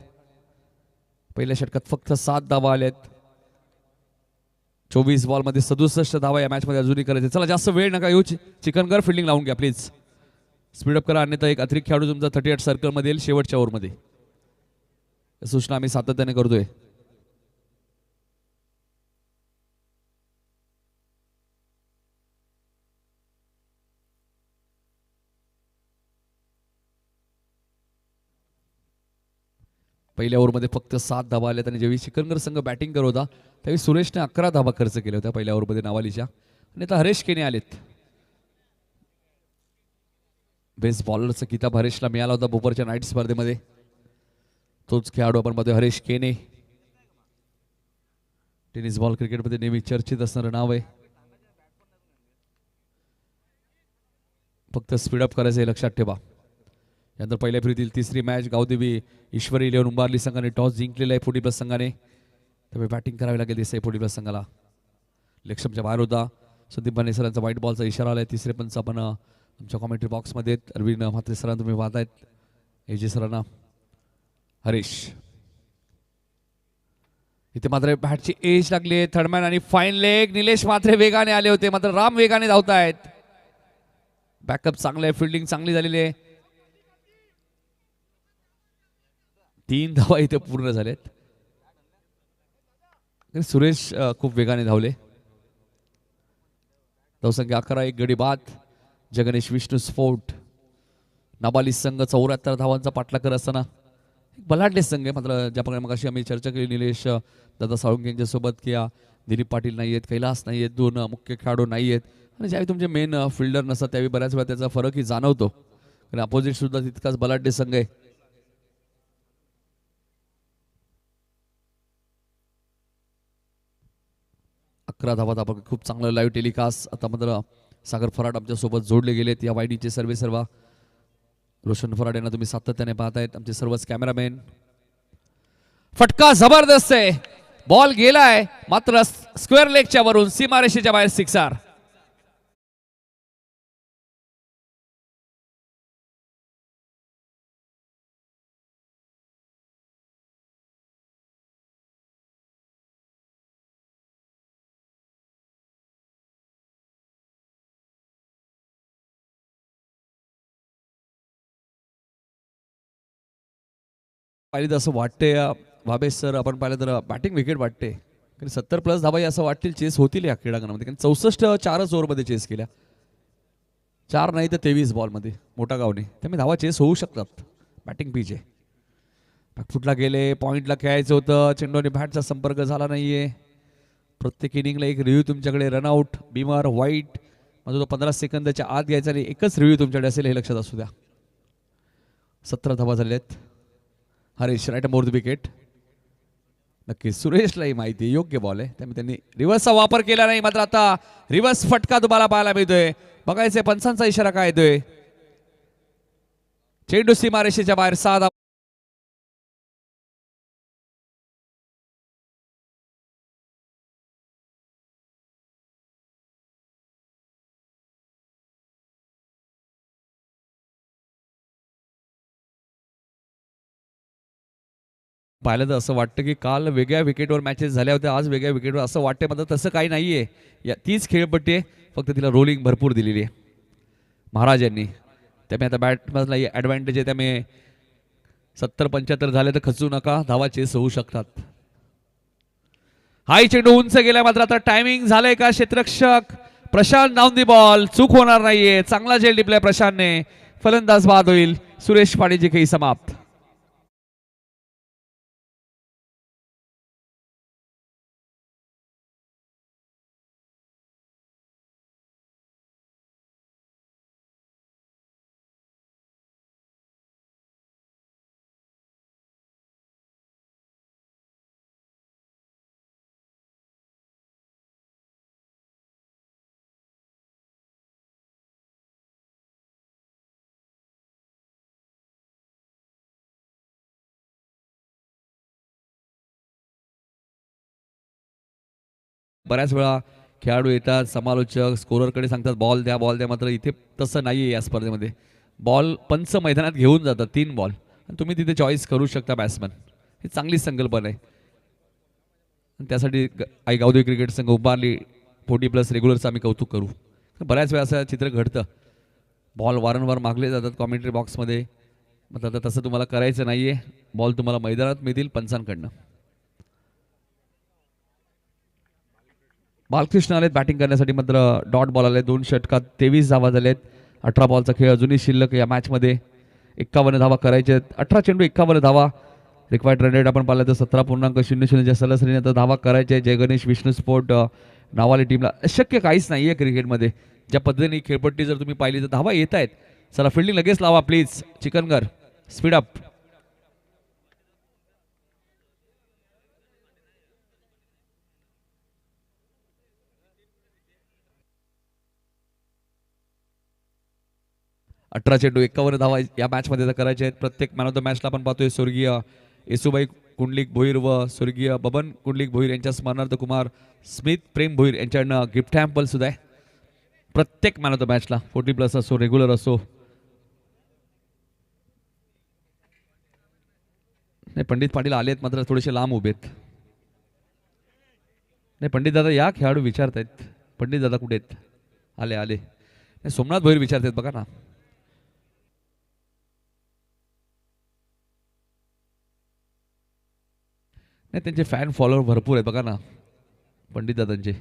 पहिल्या षटकात फक्त 7 धावा आलेत. 24 बॉलमध्ये 67 धावा या मॅचमध्ये अजूनही करायचे. चला जास्त वेळ नका येऊ. चिकनकर फिल्डिंग लावून घ्या प्लीज. स्पीडअप करा, अन्यथा एक अतिरिक्त खेळाडू तुमचा 38 सर्कलमध्ये येईल शेवटच्या ओव्हरमध्ये. सूचना आम्ही सातत्याने करतोय. पहिल्या ओव्हरमध्ये फक्त 7 धावा आल्यात आणि जेव्हा चिकनगर संघ बॅटिंग करत होता त्यावेळी सुरेशने 11 धावा खर्च केल्या होत्या पहिल्या ओव्हरमध्ये नावालीच्या. आणि आता हरेश केने आलेत. बेस्ट बॉलरचा किताब हरेशला मिळाला होता बुपरच्या नाईट स्पर्धेमध्ये. तोच खेळाडू आपण पाहतोय हरेश केने. टेनिस बॉल क्रिकेटमध्ये नेहमी चर्चेत असणारं नाव आहे. फक्त स्पीडअप करायचं हे लक्षात ठेवा. यानंतर पहिल्या फेरीतील तिसरी मॅच गावदेवी ईश्वरी इलेव्हन उंबारली संघाने टॉस जिंकलेला आहे 40+ संघाने. त्यामुळे बॅटिंग करावी लागेल दिसतंय 40+ संघाला. लेक्शमच्या बाहेर होता. संदीप भाने सरांचा व्हाईट बॉलचा इशारा आलाय. तिसरे पंच आपण आमच्या कॉमेंट्री बॉक्समध्ये अरविंद म्हात्रे सरांना तुम्ही पाहतायत. एजे सरांना हरीश. इथे मात्र बॅटची एज लागली. थर्डमॅन आणि फाईन लेग. निलेश मात्रे वेगाने आले होते, मात्र राम वेगाने धावतायत. बॅकअप चांगलं आहे. फिल्डिंग चांगली झालेली आहे. 3 धावा इथे पूर्ण झालेत. सुरेश खूप वेगाने धावले. धावसंख्या 11. 1 गडी बाद. जगनेश विष्णू स्फोट. नाबालिग संघ 74 धावांचा पाठलाग करत असताना बलाढ्य संघ आहे. मात्र ज्या प्रकारे मगाशी आम्ही चर्चा केली निलेश दादा साळुंके यांच्यासोबत की दिलीप पाटील नाही आहेत, कैलास नाही आहेत, 2 मुख्य खेळाडू नाही आहेत. आणि ज्यावेळी तुमचे मेन फिल्डर नसतात त्यावेळी बऱ्याच वेळा त्याचा फरकही जाणवतो. आणि अपोजिट सुद्धा तितकाच बलाढ्य संघ आहे. अकरा धावात आपण खूप चांगलं लाईव्ह टेलिकास्ट. आता मात्र सागर फराड आमच्यासोबत जोडले गेलेत या वाहिनीचे सर्व. रोशन फराड यांना तुम्ही सातत्याने पाहतायत. आमचे सर्वच कॅमेरामॅन. फटका जबरदस्त आहे. बॉल गेलाय, मात्र स्क्वेअर लेगच्या वरून सीमारेषेच्या बाहेर 6 पाहिलं तर असं वाटतंय भाबेश सर आपण पाहिलं तर बॅटिंग विकेट वाटते. 70+ धावा असं वाटतील चेस होतील या क्रीडांगणामध्ये. कारण 64 4च ओव्हरमध्ये चेस केल्या. 4 नाही तर 23 बॉलमध्ये मोठा गावने. त्यामुळे धावा चेस होऊ शकतात. बॅटिंग पिच आहे. बॅकफुटला गेले. पॉईंटला खेळायचं होतं. चेंडूने बॅटचा संपर्क झाला नाहीये. प्रत्येक इनिंगला एक रिव्ह्यू तुमच्याकडे. रनआउट, बिमर, व्हाईट म्हणजे तो 15 सेकंदाच्या आत घ्यायचा आणि एकच रिव्ह्यू तुमच्याकडे असेल हे लक्षात असू द्या. 17 धावा झाल्यात. Harish right more the wicket. नक्की सुरेशलाही माहिती आहे योग्य बॉल आहे, त्यामुळे त्यांनी रिव्हर्सचा वापर केला नाही. मात्र आता रिव्हर्स फटका तुम्हाला पाहायला मिळतोय. बघायचंय पंचांचा इशारा काय येतोय. चेंडू सीमारेषेच्या बाहेर 6 धावा. पाहिलं तर असं वाटतं की काल वेगळ्या विकेटवर मॅचेस झाल्या होत्या, आज वेगळ्या विकेटवर असं वाटतंय. मात्र तसं काही नाही आहे. तीच खेळपट्टी आहे, फक्त तिला रोलिंग भरपूर दिलेली आहे महाराज यांनी. त्यामुळे आता बॅटमॅनला ॲडव्हान्टेज आहे. त्यामुळे 70-75 झाले तर खचू नका, धावा चेस होऊ शकतात. हाय चेंडू उंच गेला, मात्र आता टायमिंग झालंय का क्षेत्ररक्षक प्रशांत डाऊन दी बॉल. चूक होणार नाहीये, चांगला झेल टिपलाय प्रशांतने. फलंदाज बाद होईल. सुरेश पाडीची खेळी समाप्त. बऱ्याच वेळा खेळाडू येतात, समालोचक स्कोररकडे सांगतात बॉल द्या बॉल द्या, मात्र इथे तसं नाही आहे. या स्पर्धेमध्ये बॉल पंच मैदानात घेऊन जातात 3 बॉल आणि तुम्ही तिथे चॉईस करू शकता बॅट्समन. ही चांगली संकल्पना आहे. त्यासाठी आई गावदेवी क्रिकेट संघ उभारली 40+ रेग्युलरचं आम्ही कौतुक करू. बऱ्याच वेळा असं चित्र घडतं, बॉल वारंवार मागले जातात कॉमेंट्री बॉक्समध्ये. मग आता तसं तुम्हाला करायचं नाही आहे. बॉल तुम्हाला मैदानात मिळतील पंचांकडनं. बालकृष्ण आलेत बॅटिंग करण्यासाठी, मात्र डॉट बॉल आले. 2 षटकात 23 धावा झालेत. 18 बॉलचा खेळ अजूनही शिल्लक या मॅचमध्ये. 51 धावा करायचे आहेत. 18 चेंडू 51 धावा. रिक्वायर्ड रन रेट आपण पाहिलं तर 17.00च्या सरासरीने आता धावा करायचे. जय गणेश विष्णू स्पोर्ट नावाली टीमला अशक्य काहीच नाही आहे क्रिकेटमध्ये. ज्या पद्धतीने खेळपट्टी जर तुम्ही पाहिली तर धावा येत आहेत. चला फिल्डिंग लगेच लावा प्लीज चिकनगर, स्पीड अप. अठरा चेंडू 51 धावा या मॅचमध्ये करायचे आहेत. प्रत्येक मॅन ऑफ द मॅचला आपण पाहतोय स्वर्गीय येसुबाई कुंडलिक भोईर व स्वर्गीय बबन कुंडलिक भोईर यांच्या स्मरणार्थ कुमार स्मिथ प्रेम भोईर यांच्याकडनं गिफ्ट हॅम्पल सुद्धा आहे. प्रत्येक मॅन ऑफ द मॅचला 40+ असो रेग्युलर असो. नाही पंडित पाटील आलेत, मात्र थोडेसे लांब उभेत. नाही पंडित दादा या, खेळाडू विचारतायत पंडित दादा कुठे आहेत. आले आले. नाही सोमनाथ भोईर विचारतायत बघा ना. नाही त्यांचे फॅन फॉलोअर भरपूर आहेत बघा ना पंडित दादांचे.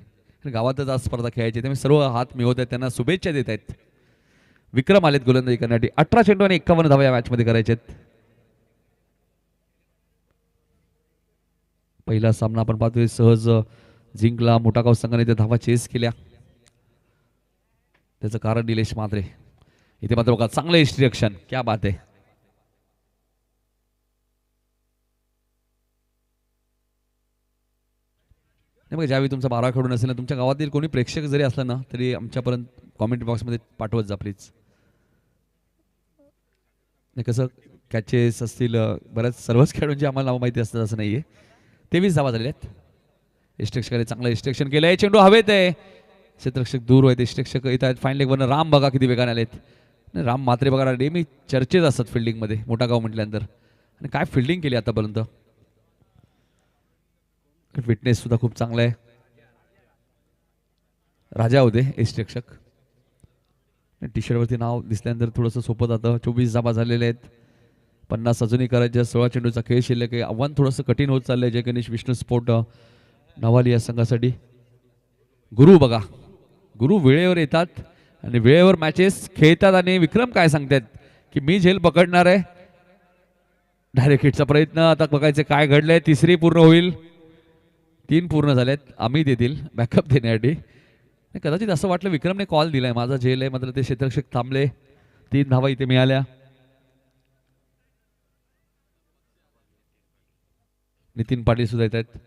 गावातच आज स्पर्धा खेळायची, त्यामुळे सर्व हात मिळवत आहेत, त्यांना शुभेच्छा देत आहेत. विक्रम आलेत गोलंदाजी करण्यासाठी. 18 चेंडू आणि 51 धावा या मॅचमध्ये करायचे आहेत. पहिला सामना आपण पाहतोय सहज जिंकला. मोठागाव संघाने त्या धावा चेस केल्या. त्याचं कारण निलेश म्हात्रे. इथे मात्र बघा चांगलं इन्स्ट्रक्शन, क्या बात आहे. नाही मग ज्यावेळी तुमचा 12 खेळून असेल ना, तुमच्या गावातील कोणी प्रेक्षक जरी असला ना तरी आमच्यापर्यंत कॉमेंट बॉक्समध्ये पाठवत जा प्लीज. नाही कसं कॅचेस असतील बऱ्याच सर्वच खेळाडूंची आम्हाला नाव माहिती असतात असं नाही आहे. 23 धावा झालेल्या आहेत. इष्टरक्षकाने चांगलं इन्स्ट्रक्शन केलं आहे. चेंडू हवेत आहे, क्षेत्ररक्षक दूर आहेत, इष्टरक्षक येत आहेत. फाईन लेगवरनं राम बघा किती वेगाने आलेत. राम म्हात्रे बघा नेहमी चर्चेत असतात फिल्डिंगमध्ये मोठा गाव म्हटल्यानंतर. आणि काय फिल्डिंग केली आतापर्यंत. फिटनेस सुद्धा खूप चांगला आहे. राजा होते इष्टरक्षक. टी शर्टवरती नाव दिसल्यानंतर थोडंसं सोपं जातं. 24 धावा झालेले आहेत. 50 अजूनही करायचे. 16 चेंडूचा खेळ शिल्लक आहे. आव्हान थोडंसं कठीण होत चाललंय जय गणेश विष्णू स्पोर्ट नवाली या संघासाठी. गुरु बघा, गुरु वेळेवर येतात आणि वेळेवर मॅचेस खेळतात. आणि विक्रम काय सांगतात की मी झेल पकडणार आहे. डायरेक्ट हिटचा प्रयत्न आता बघायचं काय घडलंय. तिसरी पूर्ण होईल. 3 पूर्ण झालेत. आम्ही देतील बॅकअप देण्यासाठी. कदाचित असं वाटलं विक्रमने कॉल दिलाय माझा झेल आहे, मात्र ते क्षेत्ररक्षक थांबले. 3 धावा इथे मिळाल्या. नितीन पाटील सुद्धा येत आहेत.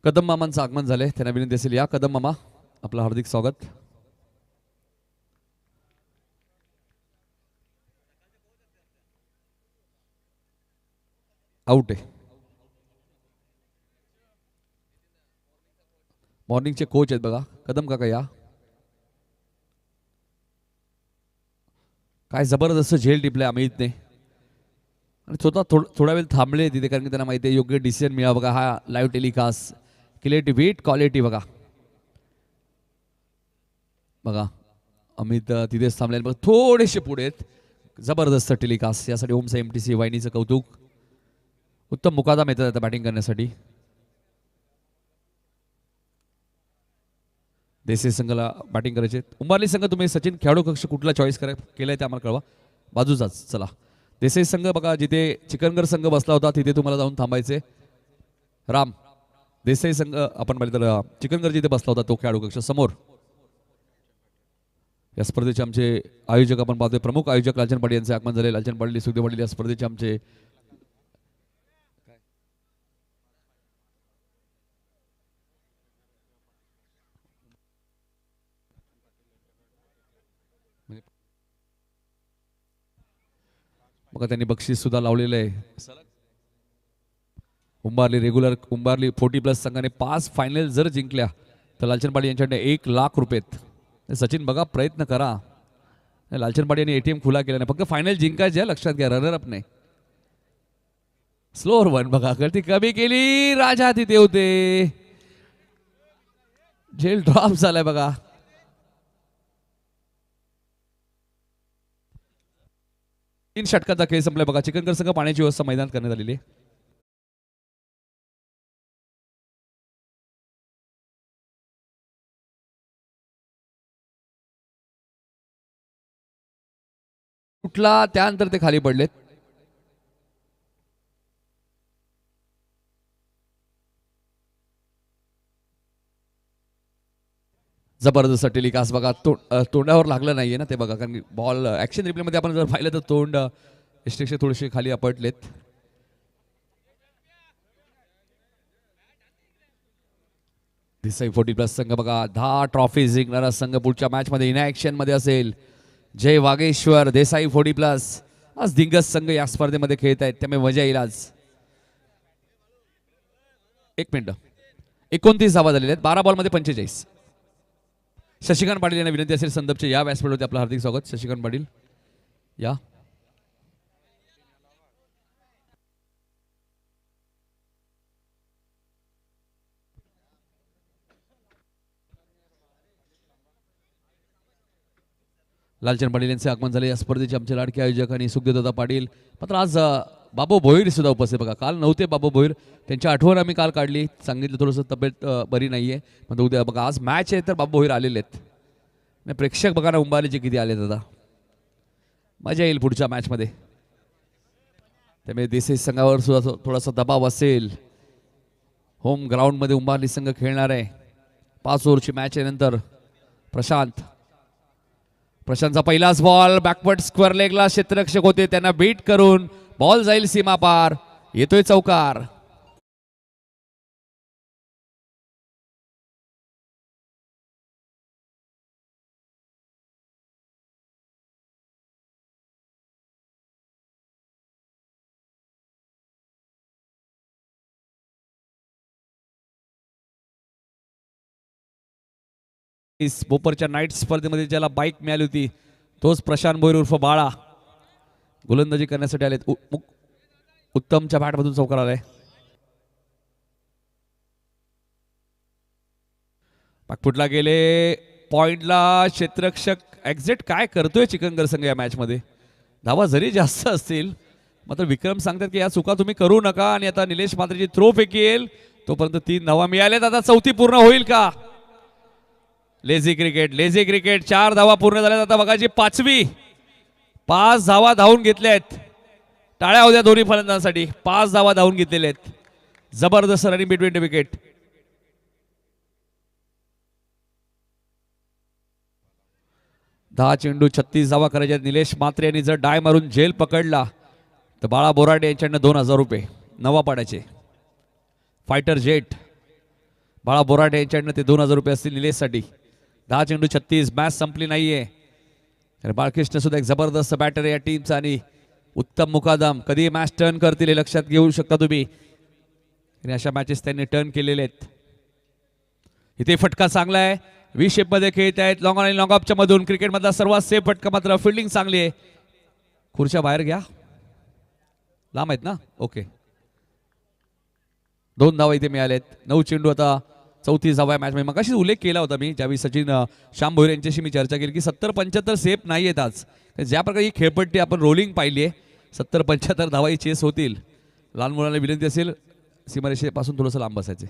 कदम मामांचं आगमन झालंय, त्यांना विनंती असेल या कदम मामा, आपलं हार्दिक स्वागत. आउट आहे. मॉर्निंगचे कोच आहेत बघा कदम काका या. काय जबरदस्त झेल टिपलाय अमितने आणि स्वतः थोडा वेळ थांबले तिथे कारण की त्यांना माहिती आहे योग्य डिसिजन मिळावा बघा. हा live telecast clarity with quality बघा. बघा अमित तिथेच थांबले बघा थोडेसे पुढे आहेत. जबरदस्त टेलिकास्ट यासाठी ओमचं MTC वाहिनीचं कौतुक. उत्तम मुकादम येतात आता बॅटिंग करण्यासाठी. देसाई संघाला बॅटिंग करायचे. उंबारली संघ तुम्ही सचिन खेळाडू कक्ष कुठला चॉईस केलाय ते आम्हाला कळवा. बाजूचाच चला. देसाई संघ बघा जिथे चिकनगर संघ बसला होता तिथे तुम्हाला जाऊन थांबायचे. राम देसाई संघ आपण पाहिलं तर चिकनगर जिथे बसला होता तो खेळाडू कक्ष समोर. या स्पर्धेचे आमचे आयोजक आपण पाहतोय प्रमुख आयोजक लालचंद पाटील यांचे आगमन झाले. लालचंद पाटील सुखदेव पाटील या स्पर्धेचे आमचे बघा त्यांनी बक्षीस सुद्धा लावलेलं आहे. उंबारली 40+ संघाने 5 फायनल जर जिंकल्या तर लालचंद पाटील यांच्याकडे 1 लाख रुपये. सचिन बघा प्रयत्न करा. लालचंद पाटील यांनी ATM खुला केला नाही फक्त फायनल जिंकायचे लक्षात घ्या. रनर अप नाही. स्लोअर वन बघा गती कमी केली. राजा तिथे होते. झेल ड्रॉप झालाय बघा. तीन षटकाचा खेळ संपलाय बघा. चिकनगर संघ पाण्याची व्यवस्था मैदानात करण्यात आलेली आहे. कुठला त्यानंतर ते खाली पडलेत. जबरदस्त टेलिकास्ट बघा. तोंडावर लागलं नाहीये ना ते बघा कारण की बॉल ऍक्शन रिप्ले मध्ये आपण जर पाहिलं तर तोंड इस्टेक्शन थोडेसे खाली आपटलेत. देसाई 40+ संघ बघा 10 ट्रॉफी जिंकणारा संघ पुढच्या मॅच मध्ये इन ऍक्शन मध्ये असेल. जय वागेश्वर देसाई 40+. आज दिग्गज संघ या स्पर्धेमध्ये खेळत आहेत त्यामुळे मजा येईल आज. 1 मिनिट 29 धावा झालेल्या आहेत 12 बॉलमध्ये 45. शशिकांत पाटील यांना विनंती असेल संदर्भचे या व्यासपीठावरती आपलं हार्दिक स्वागत. शशिकांत पाटील या. लालचंद पाटील यांचे आगमन झाले. या स्पर्धेचे आमचे लाडके आयोजक आणि सुखदेवदादा पाटील. मात्र आज बाबू भोईर सुद्धा उपस्थित बघा. काल नव्हते बाबू भोईर. त्यांची आठवण आम्ही काल काढली. सांगितलं थोडंसं तब्येत बरी नाहीये पण उद्या बघा आज मॅच आहे तर बाबू भोईर आलेले आहेत. प्रेक्षक बघा ना उंबारलीचे किती आले दादा. मजा येईल पुढच्या मॅचमध्ये. त्यामुळे देसाई संघावर सुद्धा थोडासा दबाव असेल. होम ग्राउंडमध्ये उंबारली संघ खेळणार आहे. 5 ओव्हरची मॅच आहे. नंतर प्रशांतचा पहिलाच बॉल बॅकवर्ड स्क्वेअर लेगला क्षेत्ररक्षक होते त्यांना बीट करून बॉल जाईल सीमा पार. येतोय चौकार. बोपरच्या नाईट स्पर्धेमध्ये ज्याला बाईक मिळाली होती तोच प्रशांत भोईर उर्फ बाळा गोलंदाजी करण्यासाठी आलेत. उत्तमच्या बॅटमधून चौकार आलाय. पाकपुटला गेले पॉइंटला क्षेत्ररक्षक एक्झिट. काय करतोय चिकनगर संघ या मॅच मध्ये. धावा जरी जास्त असतील मात्र विक्रम सांगतात की या चुका तुम्ही करू नका. आणि आता निलेश मात्रेची थ्रो फेकेल तोपर्यंत 3 धावा मिळाल्यात. आता 4थी पूर्ण होईल का. लेझी क्रिकेट 4 धावा पूर्ण झाल्यात. आता बघा जी 5वी 5 धावा धावून घेतल्या आहेत. टाळ्या होत्या दोन्ही फलंदाजांसाठी. 5 धावा धावून घेतलेल्या आहेत. जबरदस्त रनिंग बिटवीन द विकेट. दहा चेंडू 36 धावा करायच्या. निलेश मात्रे यांनी जर डाय मारून झेल पकडला तर बाळा बोराडे यांच्याकडनं 2000 रुपये नवा पाडायचे. फायटर जेट बाळा बोराडे यांच्याकडनं ते 2000 रुपये असतील निलेशसाठी. 10 चेंडू 36. मॅच संपली नाहीये. बाळकृष्ण सुद्धा एक जबरदस्त बॅटर या टीमचा आणि उत्तम मुकादम. कधी मॅच टर्न करतील हे लक्षात घेऊ शकता तुम्ही. अशा मॅचेस त्यांनी टर्न केलेले आहेत. इथे फटका चांगला आहे. व्ही शेप मध्ये खेळत आहेत. लॉंग ऑन आणि लॉंग ऑफच्या मधून क्रिकेटमधला सर्वात सेफ फटका. मात्र फिल्डिंग चांगली आहे. खुर्च्या बाहेर घ्या, लांब आहेत ना. ओके, 2 धावा इथे मिळालेत. 9 चेंडू आता 34 धावा मॅच मध्ये. मगाशीच उल्लेख केला होता मी ज्यावेळी सचिन श्याम भोईर यांच्याशी मी चर्चा केली की 70-75 सेफ नाही आहेत आज. ज्या प्रकारे ही खेळपट्टी आपण रोलिंग पाहिली आहे, 70-75 धावाही चेस होतील. लहान मुलांना विनंती असेल सीमारेषेपासून थोडंसं लांब बसायचे.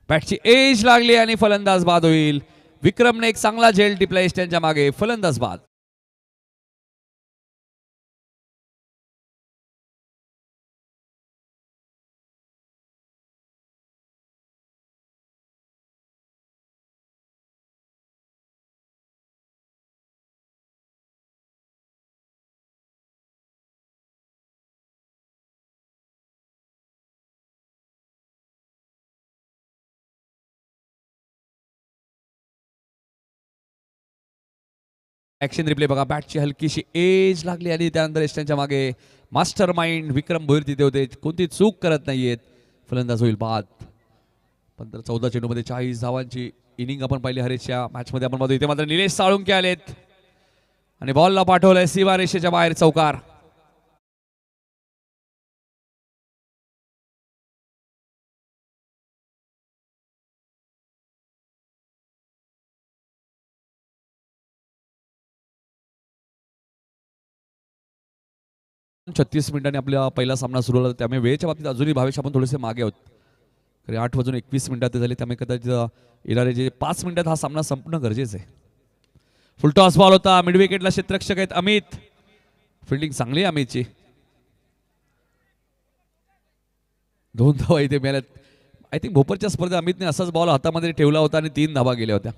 बॅटची एज लागली आणि फलंदाज बाद होईल. विक्रमने एक चांगला झेल टिपला त्यांच्या मागे. फलंदाज बाद. ऍक्शन रिप्ले बघा. बॅटची हलकीशी एज लागली आणि त्यानंतर एस्टनच्या मागे मास्टर माइंड विक्रम भोईर तिथे होते. कोणती चूक करत नाहीयेत. फलंदाज होईल बाद. 14 चेंडूमध्ये 40 धावांची इनिंग आपण पाहिली हरेशच्या मॅचमध्ये आपण बघतो. इथे मात्र निलेश साळुंके आलेत आणि बॉलला पाठवलंय सीमारेषेच्या बाहेर. चौकार. छत्तीस मिनिटांनी आपला पहिला सामना सुरू झाला, त्यामुळे वेळेच्या बाबतीत अजूनही भावेश आपण थोडेसे मागे आहोत. 8:21 झाले, त्यामुळे कदाचित येणारे जे 5 मिनिटात हा सामना संपणं गरजेचं आहे. फुल टॉस बॉल होता. मिड विकेटला क्षेत्ररक्षक आहेत अमित. फिल्डिंग चांगली आहे अमितची. 2 धावा इथे मिळाल्यात. आय थिंक भोपरच्या स्पर्धेत अमितने असाच बॉल हातामध्ये ठेवला होता आणि 3 धावा गेल्या होत्या.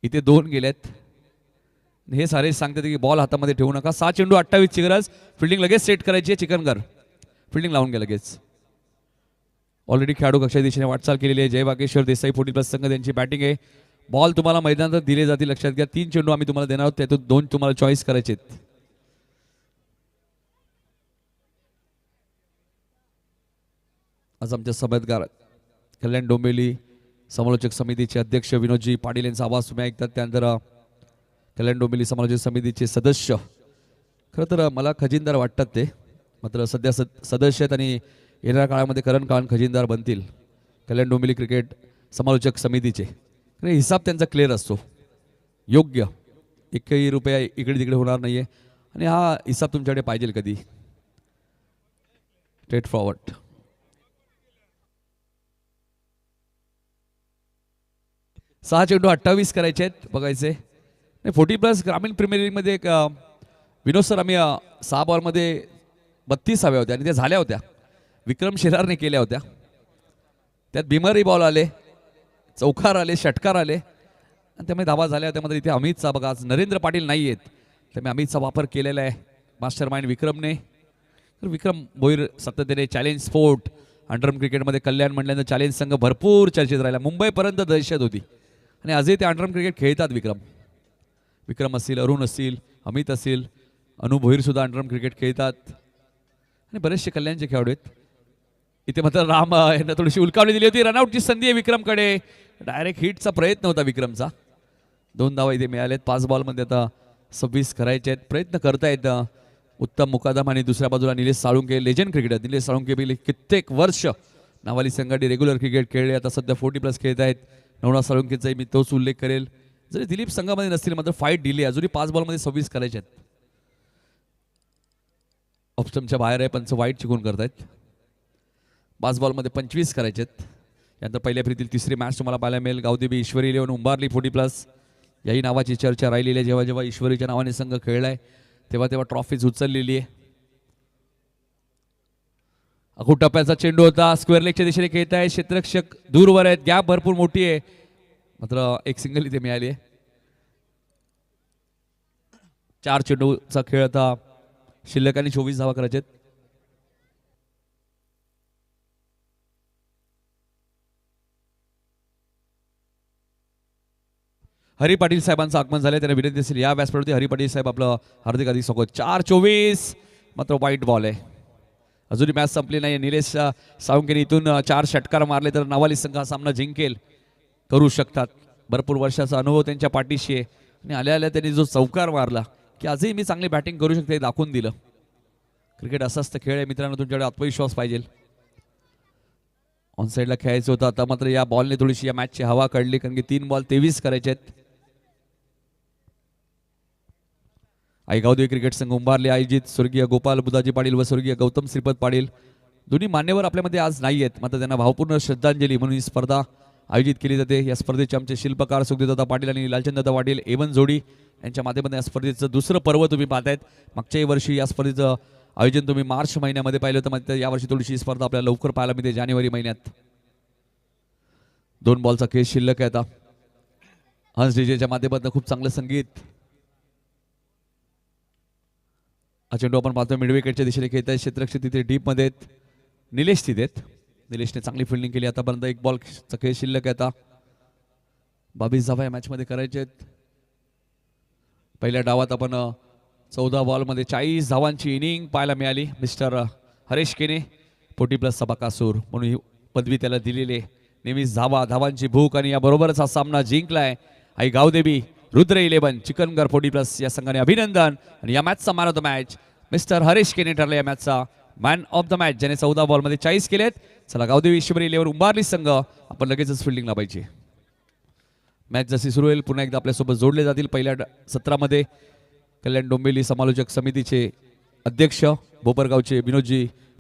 इथे 2 गेल्यात. हे सारे सांगतात की बॉल हातामध्ये ठेवू नका. 6 चेंडू 28 ची गरज. फिल्डिंग लगेच सेट करायची आहे. चिकनगर फिल्डिंग लावून घ्या लगेच. ऑलरेडी खेळाडू कक्षा दिशेने वाटचाल केलेली आहे. जय वागेश्वर देसाई 40+ संघ त्यांची बॅटिंग आहे. बॉल तुम्हाला मैदानात दिले जातील, लक्षात घ्या. 3 चेंडू आम्ही तुम्हाला देणार आहोत, त्यातून 2 तुम्हाला चॉईस करायचे आहेत. आज आमच्या समेतगार कल्याण डोंबिवली समालोचक समितीचे अध्यक्ष विनोदजी पाटील यांचा आवाज तुम्ही ऐकतात. त्यानंतर कल्याण डोंबिवली समालोचक समितीचे सदस्य, खरं तर मला खजिनदार वाटतात ते, मात्र सध्या सदस्य आहेत आणि येणाऱ्या काळामध्ये करण खजिनदार बनतील कल्याण डोंबिवली क्रिकेट समालोचक समितीचे. हिसाब त्यांचा क्लिअर असतो, योग्य. 1 रुपया इकडे तिकडे होणार नाहीये आणि हा हिसाब तुमच्याकडे पाहिजे कधी. Straight forward. सहा चेंडू 28 करायचे आहेत. बघायचे 40+ ग्रामीण प्रीमियर लीगमध्ये एक विनोद सर आम्ही 6 बॉलमध्ये 32 हव्या होत्या आणि त्या झाल्या होत्या. विक्रम शेलारने केल्या होत्या. त्यात बिमारी बॉल आले, चौकार आले, षटकार आले आणि त्यामुळे धावा झाल्या होत्या. मात्र इथे अमितचा बघा, आज नरेंद्र पाटील नाही आहेत, त्यामुळे अमितचा वापर केलेला आहे मास्टर माइंड विक्रमने. तर विक्रम भोईर सातत्याने चॅलेंज स्पोर्ट अंडरम क्रिकेटमध्ये कल्याण म्हटल्यानंतर चॅलेंज संघ भरपूर चर्चेत राहिला. मुंबईपर्यंत दहशत होती आणि आजही ते अंडरम क्रिकेट खेळतात. विक्रम असतील, अरुण असतील, अमित असतील, अनु भोईर सुद्धा अंडरम क्रिकेट खेळतात आणि बरेचसे कल्याणचे खेळाडू आहेत. इथे मात्र राम यांना थोडीशी उलकावणी दिली होती. रनआउटची संधी आहे विक्रमकडे. डायरेक्ट हिटचा प्रयत्न होता विक्रमचा. 2 धावा इथे मिळाल्यात. 5 बॉलमध्ये आता 26 करायचे आहेत. प्रयत्न करतायत उत्तम मुकादम आणि दुसऱ्या बाजूला निलेश साळुंके, लेजंड क्रिकेटर. निलेश साळुंके गेली कित्येक वर्ष नावाली संघाने रेग्युलर क्रिकेट खेळले, आता सध्या 40+ खेळत आहेत. नवनाथ साळुंकेचाही मी तोच उल्लेख करेल. जरी दिलीप संघामध्ये नसतील मात्र फाईट दिली. अजूनही 5 बॉलमध्ये 26 करायचे आहेत. ऑप्शनच्या बाहेर आहे, पंच वाईट चिकून करतायत. 5 बॉलमध्ये 25 करायचे आहेत. यानंतर पहिल्या फेरीतील तिसरी मॅच तुम्हाला पाहायला मिळेल. गावदेवी ईश्वरी इलेव्हन उंबारली 40+. याही नावाची चर्चा राहिलेली आहे. जेव्हा जेव्हा ईश्वरीच्या नावाने संघ खेळलाय तेव्हा ट्रॉफीज उचललेली आहे. अखूट टप्प्याचा चेंडू होता. स्क्वेअर लेगच्या दिशेने खेळत आहे. क्षेत्ररक्षक दूरवर आहेत. गॅप भरपूर मोठी आहे, मात्र एक सिंगल इथे मिळाली आहे. 4 चेंडूचा खेळ आता शिल्लक आणि 24 धावा करायचे. हरी पाटील साहेबांचं आगमन झाले. त्यांना विनंती असेल या व्यासपीठावरती हरी पाटील साहेब आपलं हार्दिक स्वागत. 4-24 मात्र वाईट बॉल आहे. अजूनही मॅच संपली नाही. निलेश साळुंकेने इथून 4 षटकार मारले तर नावाली संघ हा सामना जिंकेल. करू शकतात. भरपूर वर्षाचा अनुभव त्यांच्या पाठीशी आहे आणि आल्या त्यांनी जो चौकार मारला की आजही मी चांगली बॅटिंग करू शकते हे दाखवून दिलं. क्रिकेट असा असतं खेळ आहे मित्रांनो, तुमच्याकडे आत्मविश्वास पाहिजे. ऑन साईडला खेळायचं होतं, आता मात्र या बॉलने थोडीशी या मॅचची हवा काढली, कारण की 3 बॉल 23 करायचे आहेत. आई गावदेवी क्रिकेट संघ उंबारले आयोजित स्वर्गीय गोपाल बुधाजी पाटील व स्वर्गीय गौतम श्रीपद पाटील दोन्ही मान्यवर आपल्यामध्ये आज नाही आहेत, मात्र त्यांना भावपूर्ण श्रद्धांजली म्हणून ही स्पर्धा आयोजित केली जाते. या स्पर्धेचे आमचे शिल्पकार सुखदेवदादा पाटील आणि लालचंददादा पाटील एवन जोडी यांच्या माध्यमातून या स्पर्धेचं दुसरं पर्व तुम्ही पाहतायत. मागच्याही वर्षी या स्पर्धेचं आयोजन तुम्ही मार्च महिन्यामध्ये पाहिलं होतं, मात्र यावर्षी थोडीशी ही स्पर्धा आपल्याला लवकर पाहायला मिळते जानेवारी महिन्यात. 2 बॉलचा खेळ शिल्लक आहे आता. हंस डीजेच्या माध्यमातून खूप चांगलं संगीत. हा चेंडू आपण पाहतोय मिड विकेटच्या दिशेने खेळत आहे. क्षेत्ररक्षक तिथे डीप मध्ये आहेत, निलेश तिथे आहेत. निलेशने चांगली फिल्डिंग केली. आतापर्यंत 1 बॉलचा खेळ शिल्लक आहे आता. 22 धावा या मॅचमध्ये करायचे आहेत. पहिल्या डावात आपण 14 बॉलमध्ये 40 धावांची इनिंग पाहायला मिळाली. मिस्टर हरेश केने 40+ बकासूर म्हणून ही पदवी त्याला दिलेली आहे. नेहमीच धावांची भूक आणि याबरोबरच हा सामना जिंकलाय. आई गावदेवी रुद्र 11 चिकनगर 40+ या संघाने अभिनंदन. आणि या मॅचचा man of the match mister Haresh Kene ठरले या मॅचचा मॅन ऑफ द मॅच, ज्याने 14 बॉलमध्ये 40 केलेत. चला गावदेवी शिवरी 11 उंबारली संघ आपण लगेचच फिल्डिंगला पाहिजे. मॅच जशी सुरू होईल पुन्हा एकदा आपल्यासोबत जोडले जातील. पहिल्या सत्रामध्ये कल्याण डोंबिवली समालोचक समितीचे अध्यक्ष भोपरगावचे विनोदजी